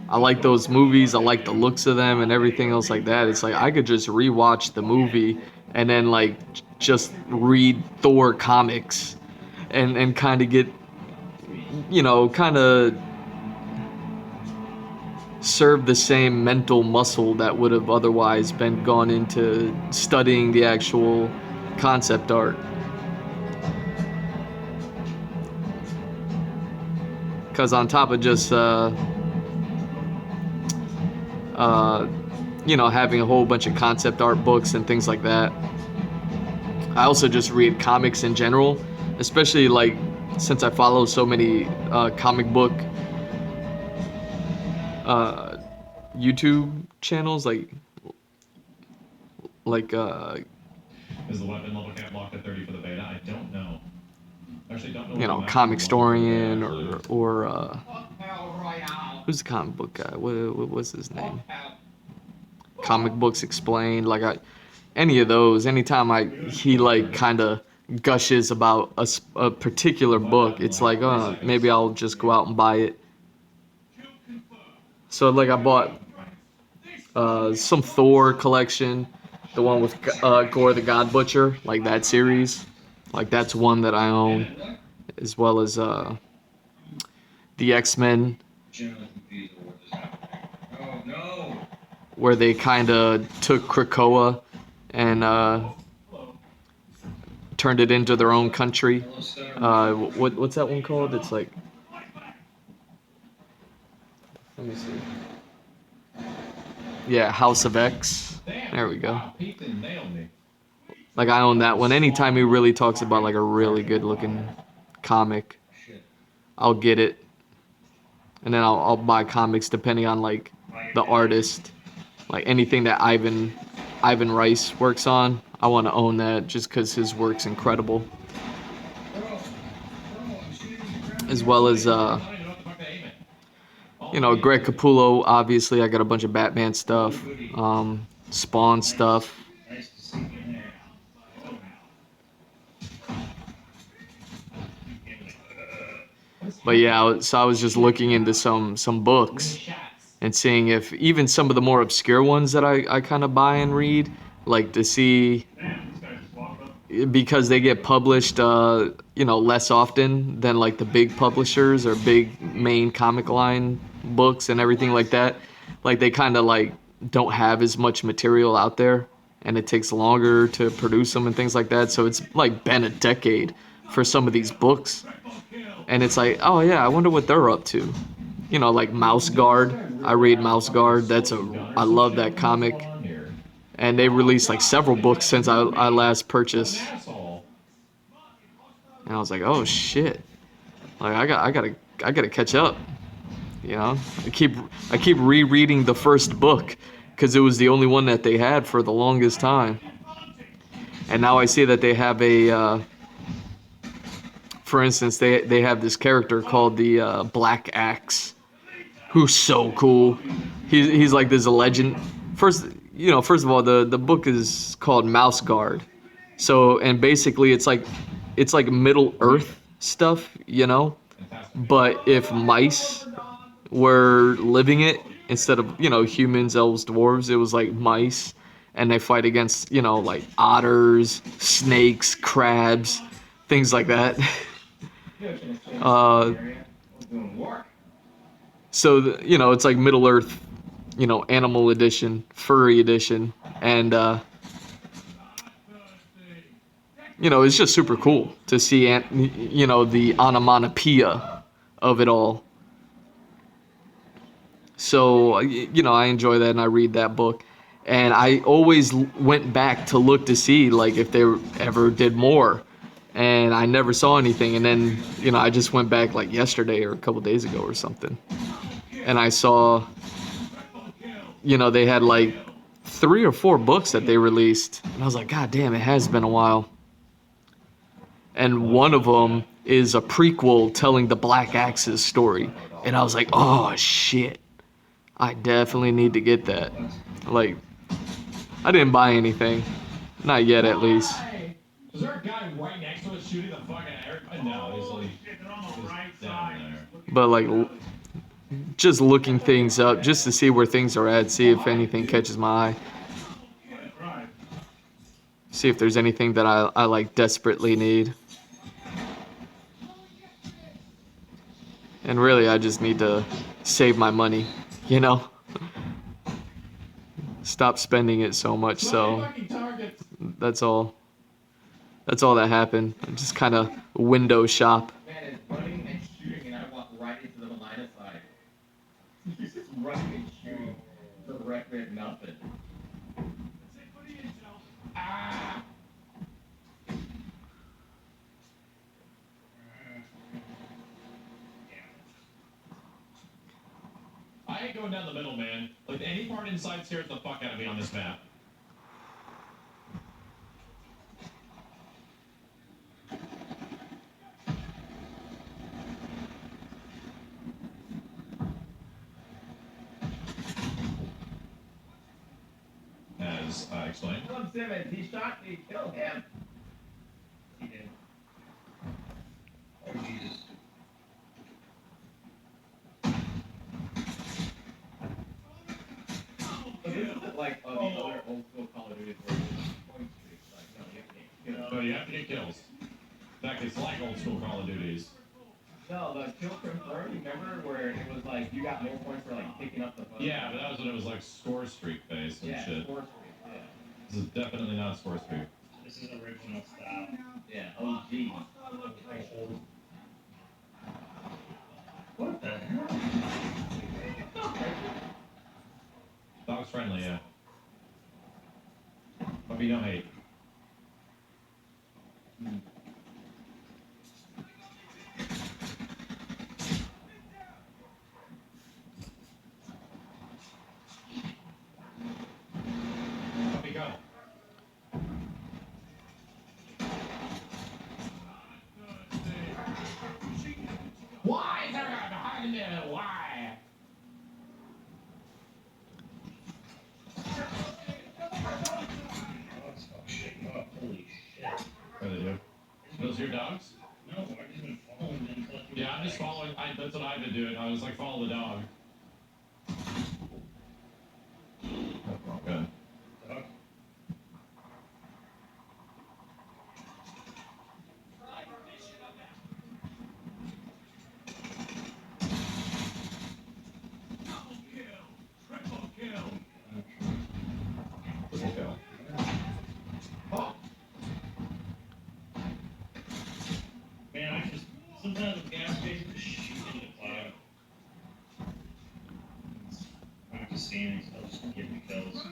I like those movies. I like the looks of them and everything else like that. It's like I could just rewatch the movie and then like just read Thor comics and kind of get, kind of serve the same mental muscle that would have otherwise been gone into studying the actual concept art. Because on top of just having a whole bunch of concept art books and things like that, I also just read comics in general, especially like since I follow so many comic book YouTube channels, like Is the weapon level cap locked at 30 for the beta? I don't know. Actually, don't know. Comic Historian or who's the comic book guy? What's his name? Comic Books Explained. Like any of those. Anytime he like kind of gushes about a particular book, it's like, oh, maybe I'll just go out and buy it. So like I bought some Thor collection, the one with Gore the God Butcher, like that series. Like that's one that I own, as well as the X-Men, where they kind of took Krakoa and turned it into their own country. What's that one called? It's like, let me see. Yeah, House of X. There we go. Like I own that one. Anytime he really talks about like a really good looking comic, I'll get it and then I'll buy comics depending on like the artist, like anything that Ivan Rice works on. I want to own that just because his work's incredible, as well as you know, Greg Capullo. Obviously, I got a bunch of Batman stuff, Spawn stuff. Nice to see you there. But yeah, so I was just looking into some books and seeing if even some of the more obscure ones that I kind of buy and read, like to see, Damn, this guy just walked up. because they get published, you know, less often than like the big publishers or big main comic line books and everything like that. Like they kind of like don't have as much material out there, and it takes longer to produce them and things like that. So it's like been a decade for some of these books, and it's like, oh yeah, I wonder what they're up to. You know, like Mouse Guard. I read Mouse Guard. I love that comic. And they released like several books since I last purchased. And I was like, oh shit. Like I gotta catch up. You know? I keep rereading the first book because it was the only one that they had for the longest time. And now I see that they have a for instance, they have this character called the Black Axe, who's so cool. He's like this legend. First of all, the book is called Mouse Guard. So, and basically it's like Middle Earth stuff, you know? But if mice were living it instead of, you know, humans, elves, dwarves, it was like mice, and they fight against, you know, like otters, snakes, crabs, things like that. So, you know, it's like Middle Earth, you know, animal edition, furry edition, and, you know, it's just super cool to see, you know, the onomatopoeia of it all. So, you know, I enjoy that and I read that book. And I always went back to look to see, like, if they ever did more. And I never saw anything. And then, you know, I just went back, like, yesterday or a couple days ago or something. And I saw, you know, they had, like, 3 or 4 books that they released. And I was like, God damn, it has been a while. And one of them is a prequel telling the Black Axe's story. And I was like, oh, shit. I definitely need to get that. Like, I didn't buy anything. Not yet, at least. Is there a guy right next to us shooting the fucking air? No, he's like, Shit, they're on the he's right down side. there. But, like, just looking things up, just to see where things are at, see if anything catches my eye. Right. See if there's anything that I like, desperately need. And really, I just need to save my money, you know? Stop spending it so much, so that's all. That's all that happened. I just kind of window shop. Man, it's running and shooting, and I walk right into the Melina side. He's just running and shooting directly at nothing. Ah! I ain't going down the middle, man. Like, any part inside scares the fuck out of me on this map. As I explained. Kill him, Simmons. He shot me. Kill him. He did. Oh, Jesus. So this isn't like the other old school Call of Duty where there's point streaks. Like, no, you have to get kills. So you have to get kills. In fact, it's like old school Call of Duties. No, the kill confirmed, remember where it was like you got more points for like picking up the phone? Yeah, but that was when it was like score streak based and Yeah, shit. score streak, yeah. This is definitely not score streak. This is original style. Yeah, OG. What the hell? Dog's friendly, yeah. Puppy no hate. dogs? No, I've just been following them. Collecting Yeah, I'm just following. That's what I've been doing. I was like, follow the dog. That's not good. Dog. Double kill. Triple kill. Okay. Oh, Man, I just sometimes with gas stations just shoot into the cloud. I'm not just seeing it, so I'll just get the kills.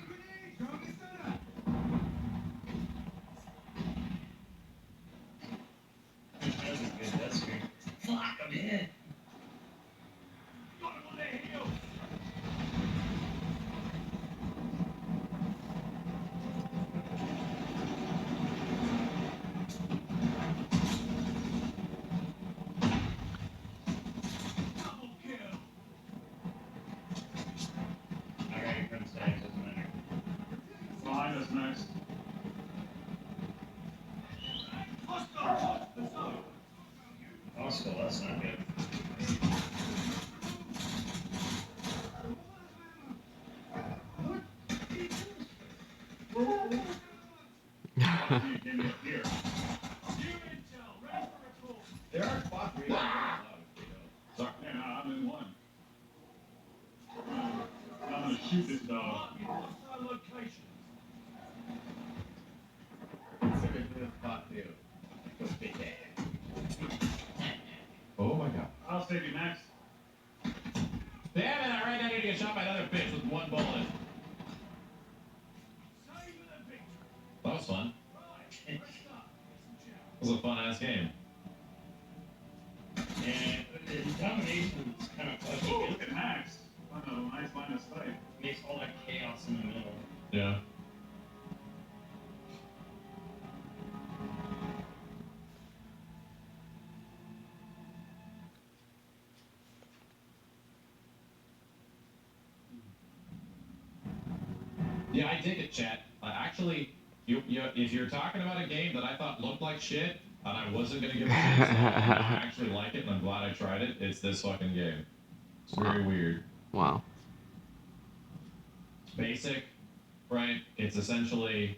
That's a good death screen. Fuck, I'm hit. Got him on the heel. Double kill. I got your friend's tag, doesn't matter. Behind us next. Hostile. Let's go. Hostile, that's not good. You came up here. New intel. Ready for report. There are spots where you can sorry. Yeah, I'm in one. I'm gonna shoot this dog. Hostile location. Consider this spot too. Go big ass. Oh my god. I'll save you, Max. Damn it! I ran down here to get shot by another bitch with one bullet. Save the victory. That was fun. Right. Rest up. Get some chow. It was a fun ass game. And the domination is kind of flashy. Ooh, look at Max. Oh, no, nice line of sight. It makes all that chaos in the middle. Yeah. Yeah, I dig it, chat. Actually, if you're talking about a game that I thought looked like shit, and I wasn't gonna give a shit, so I actually like it, and I'm glad I tried it. It's this fucking game. It's very weird. Wow. It's basic, right? It's essentially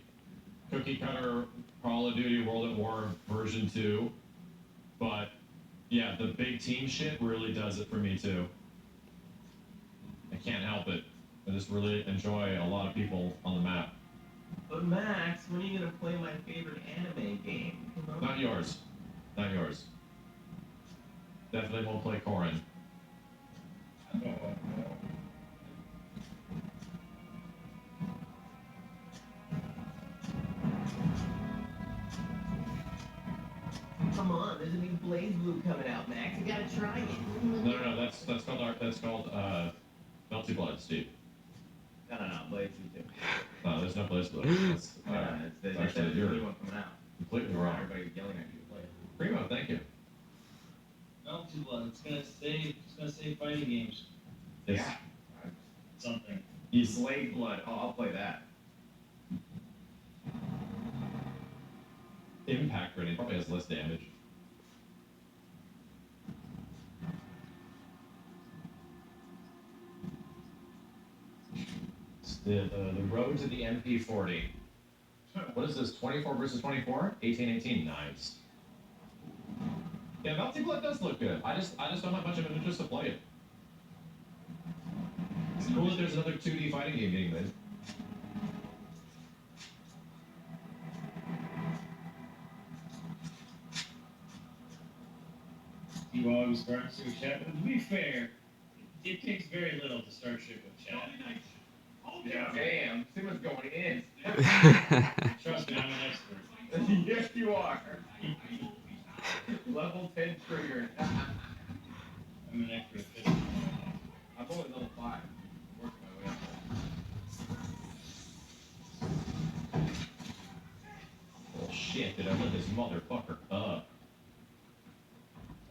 cookie cutter Call of Duty World at War version 2, but yeah, the big team shit really does it for me too. I can't help it. I just really enjoy a lot of people on the map. But Max, when are you gonna play my favorite anime game? Come on. Not yours. Not yours. Definitely won't play Corrin. Come on, there's a new Blaze Blue coming out, Max. You gotta try it. No. That's called Melty Blood, Steve. No, Blaze Blue too. No, there's no Blaze Blood. That's There's actually, a you're new one coming out. completely wrong. Everybody's yelling at you to play it. Primo, thank you. Melty Blood, it's gonna save fighting games. It's, Yeah. Something. Blade Blood. Oh, I'll play that. Impact rating probably has less damage. It's the road to the MP40. What is this? 24 versus 24? 18-18. Nice. Yeah, Melty Blood does look good. I just don't have much of an interest to play it. It's cool that there's another 2D fighting game getting made. You always start to chat, but to be fair, it takes very little to start shit with chat. Domination. Hold Yeah. down. Damn, Simba's going in. Trust me, I'm an expert. Yes, you are. Level 10 trigger. I'm an expert at this. I'm only level 5. Working my way up there. Oh shit, did I let this motherfucker up?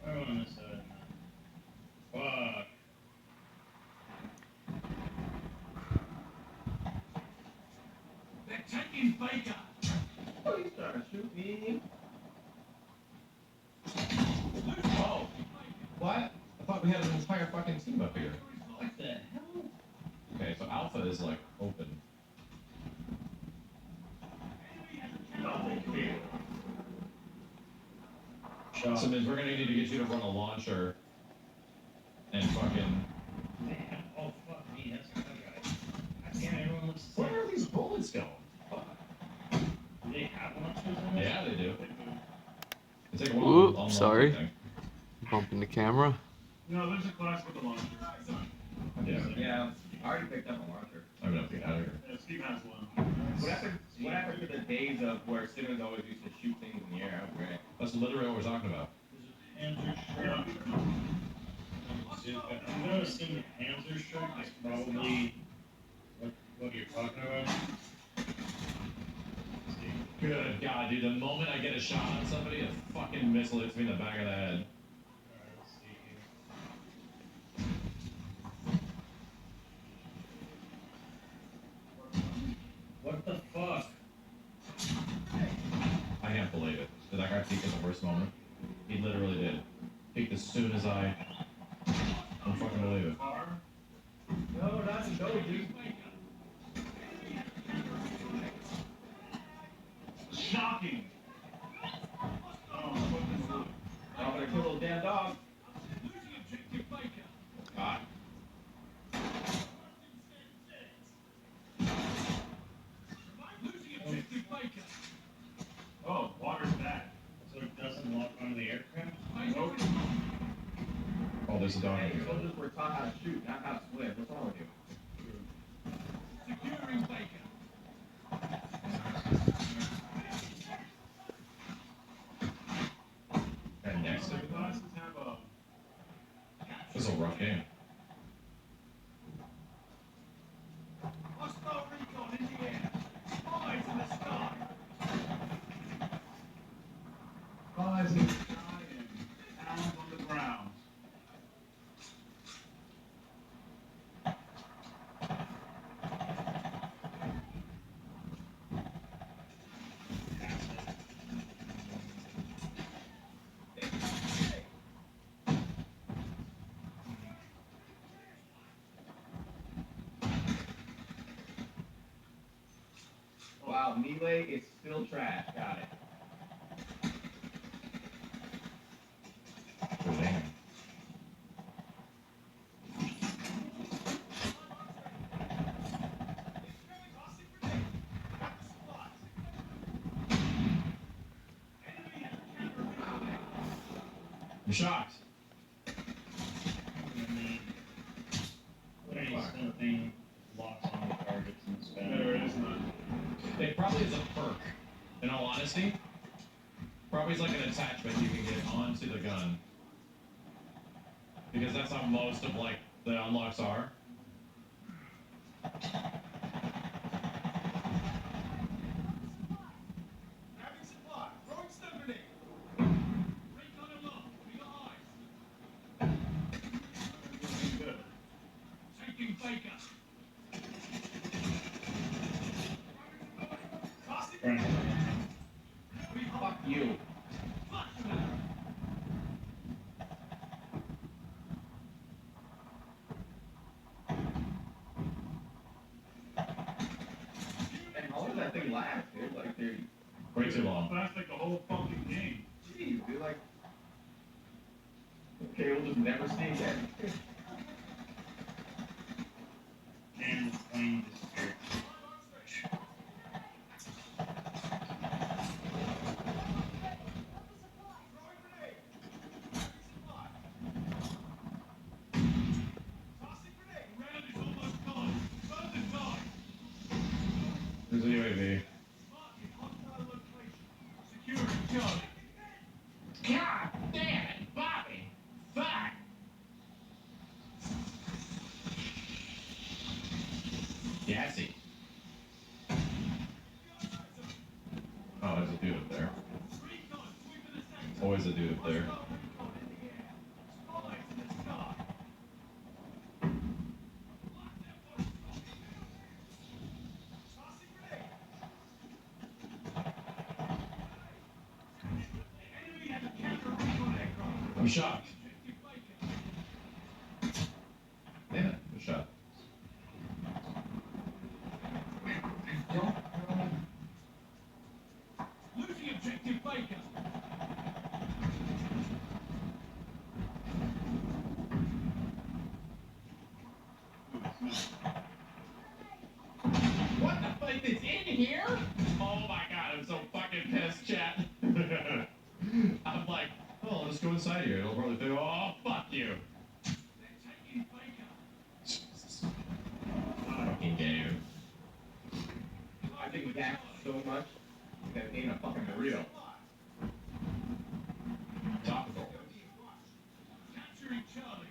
I want this side. Fuck. They're taking Baker. Oh, you starting to shoot me? thought we had an entire fucking team up here. What the hell? Okay, so Alpha is like open. Shot. So means we're gonna need to get you to run a launcher and fucking. Damn. Oh, fuck me. That's another guy. God damn, everyone looks the Where same. are these bullets going? Fuck. Do they have launchers in this? Yeah, they do. They do. It's like a little Whoop, unlock sorry. thing. Bumping the camera. No, there's a class with a launcher. Yeah, Yeah, I already picked up a launcher. I'm gonna have to get out of here. Yeah, Steve has one. What happened to the days of where Simmons always used to shoot things in the air? That was great. That's literally what we're talking about. There's a Panzer shirt. I'm gonna assume the Panzer shirt is probably what you're talking about. Let's see. Good God, dude, the moment I get a shot on somebody, a fucking missile hits me in the back of the head. Alright, let's see here. What the fuck? I can't believe it. Did that guy peek at the worst moment? He literally did. Peeked as soon as I don't fucking believe it. Car? No, not in those, dude. Shocking! Oh, fucking look. I'm gonna kill those damn dogs. God. Oh, water's bad. So it doesn't lock onto the aircraft? Nope. Oh, there's a dog Hey, in here. soldiers were taught how to shoot, not how to swim. What's wrong with you? And next to The glasses have a... this is a rough game. Hostile recon in the air. Spies in the sky. Spies in the sky and hounds on the ground. Wow, melee is still trash. Got it. Oh, damn. I'm shocked. What any something locks on the targets and stuff. There is none. It probably is a perk. In all honesty, probably is like an attachment you can get onto the gun. Because that's how most of like the unlocks are. Having supply. Throwing stun grenade. Recon alone. We got eyes. Good. Taking Baker. Tossing. Fuck you. And how long does that thing last, dude? Like, dude, Way too long. That's like the whole fucking game. jeez, dude, like. Okay, we'll just never see again. And the plane disappeared. There's a UAV. God damn it, Bobby! Fuck! Gassy. Oh, there's a dude up there. Always a dude up there. I'm shocked. like it's in here? Oh my god, I'm so fucking pissed, chat. I'm like, oh, I'll just go inside here. It'll probably think, oh, fuck you. Jesus. Fucking game. I think that's so much that ain't a fucking burrito. Topical. Capturing Charlie.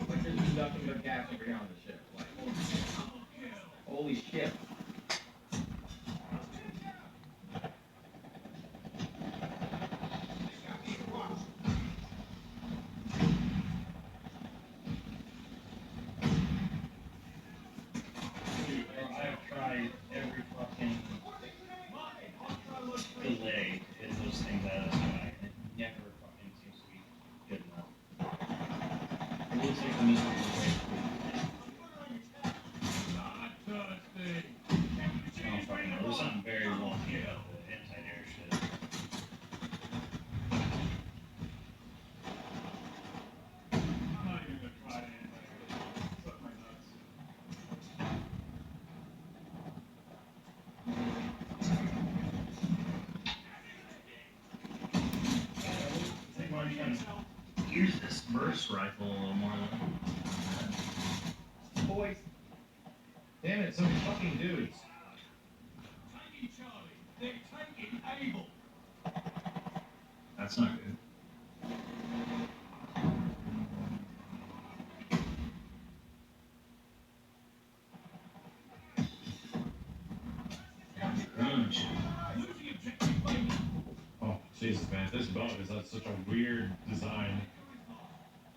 Like there's nothing but gas over here on the ship. Like, holy shit. Dude, I have tried every fucking delay to hit those things out of the sky, and it never fucking seems to be good enough. It looks like the missile is way I don't fucking know. There's something very wonky about the anti-air shit. I'm not even gonna try it. Suck my nuts. I think why don't you use this burst rifle a little more than Boys. Damn it, so many fucking dudes. Taking Charlie. They're taking Abel. that's not good. Crunch. Losing objective Baker. Oh, Jesus, man. This boat is such a weird design.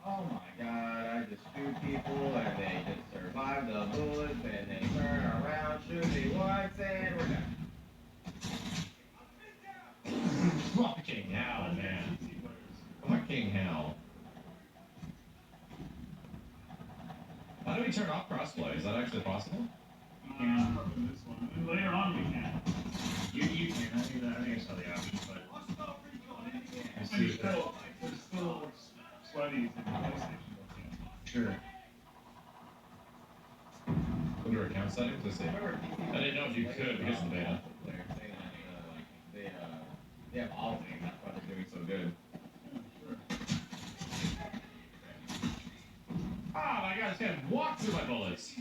Oh my god, I just shoot people and they just survive the bullets and they turn around, shoot me once and we're done. Fucking hell, man. Fucking hell. How do we turn off crossplay? Is that actually possible? You can in this one. And later on we can. You can. I think I saw the option, but Hostile recon in the air. I And see there's that. still sweaties in the PlayStation. Sure. Under account settings? Let's see. Remember I didn't know if you could because of the beta. players saying that they have all of them, that's why they're doing so good. Oh my god, this guy walked through my bullets.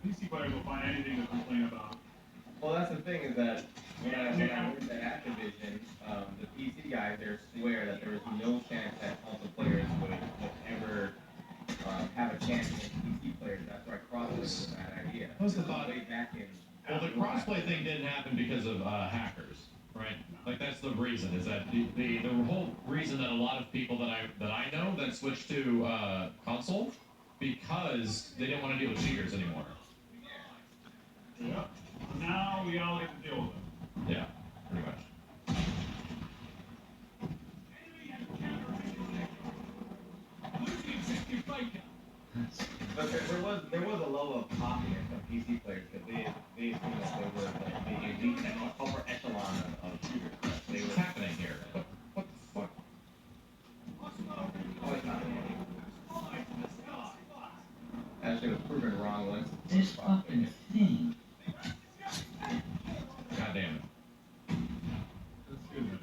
PC players will find anything to complain about. Well, that's the thing is that when I worked at Activision, the PC guys there swear that there was no chance that console players would ever have a chance against PC players. That's why crossplay was a bad idea. What's the thought? Way back in. Well, the crossplay thing didn't happen because of hackers, right? Like that's the reason. Is that the whole reason that a lot of people that I know that switched to console because they didn't want to deal with cheaters anymore. Yeah. Now we all have to deal with them. Yeah, pretty much. Enemy and counter losing objective Baker. But there was a level of confidence of PC players because they seemed like they were like the elite upper echelon of shooters. They What's were happening here? What the fuck? always not Fly to the sky. actually was proven wrong once. This fucking thing. God damn it. That's good, man.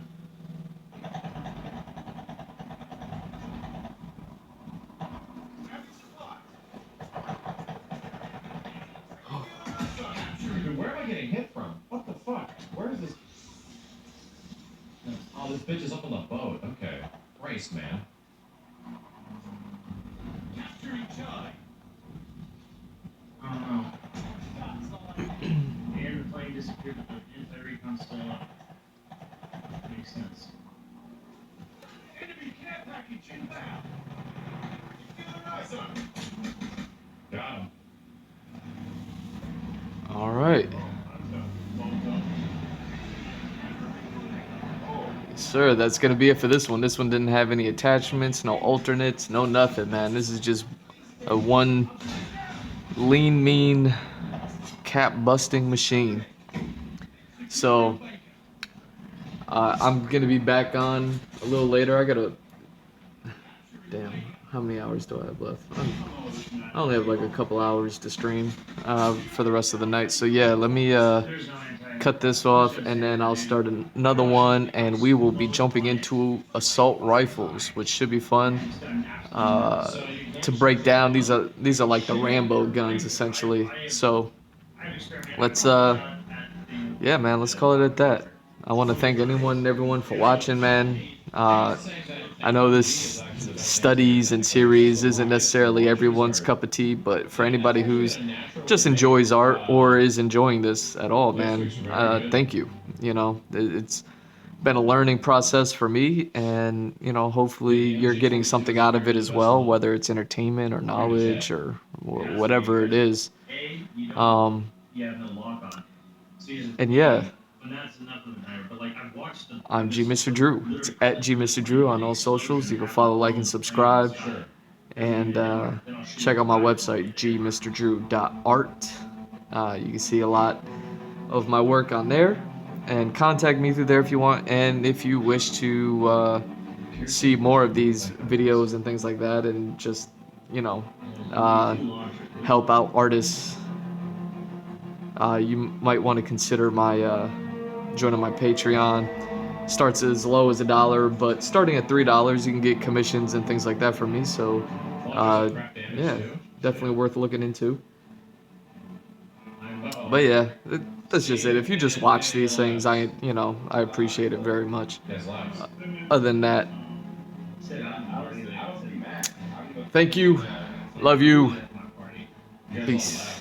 Dude, where am I getting hit from? What the fuck? Where is this? Oh, this bitch is up on the boat. Okay. Christ, man. Capturing Charlie. I don't know. And the plane disappeared, but the anti-recon still up. Makes sense. Enemy care package inbound. Nice one. Got him. All right. Sir, that's gonna be it for this one. This one didn't have any attachments, no alternates, no nothing, man. This is just a one lean, mean, cap busting machine. So I'm gonna be back on a little later. I gotta. Damn, how many hours do I have left? I only have like a couple hours to stream for the rest of the night. So yeah, let me cut this off, and then I'll start another one, and we will be jumping into assault rifles, which should be fun to break down. These are like the Rambo guns essentially. So let's yeah, man, let's call it at that. I want to thank anyone and everyone for watching, man. I know this studies and series isn't necessarily everyone's cup of tea, but for anybody who's just enjoys art or is enjoying this at all, man, thank you. You know, it's been a learning process for me, and you know, hopefully you're getting something out of it as well, whether it's entertainment or knowledge or whatever it is. Um, and yeah, I'm G Mr. Drew. It's at G Mr. Drew on all socials. You can follow, like, and subscribe. And check out my website, gmrdrew.art. You can see a lot of my work on there. And contact me through there if you want. And if you wish to see more of these videos and things like that, and just, you know, help out artists, you might want to consider my joining my Patreon. Starts as low as $1, but starting at $3, you can get commissions and things like that from me. So, yeah, definitely worth looking into. But yeah, that's just it. If you just watch these things, I appreciate it very much. Other than that, thank you, love you, peace.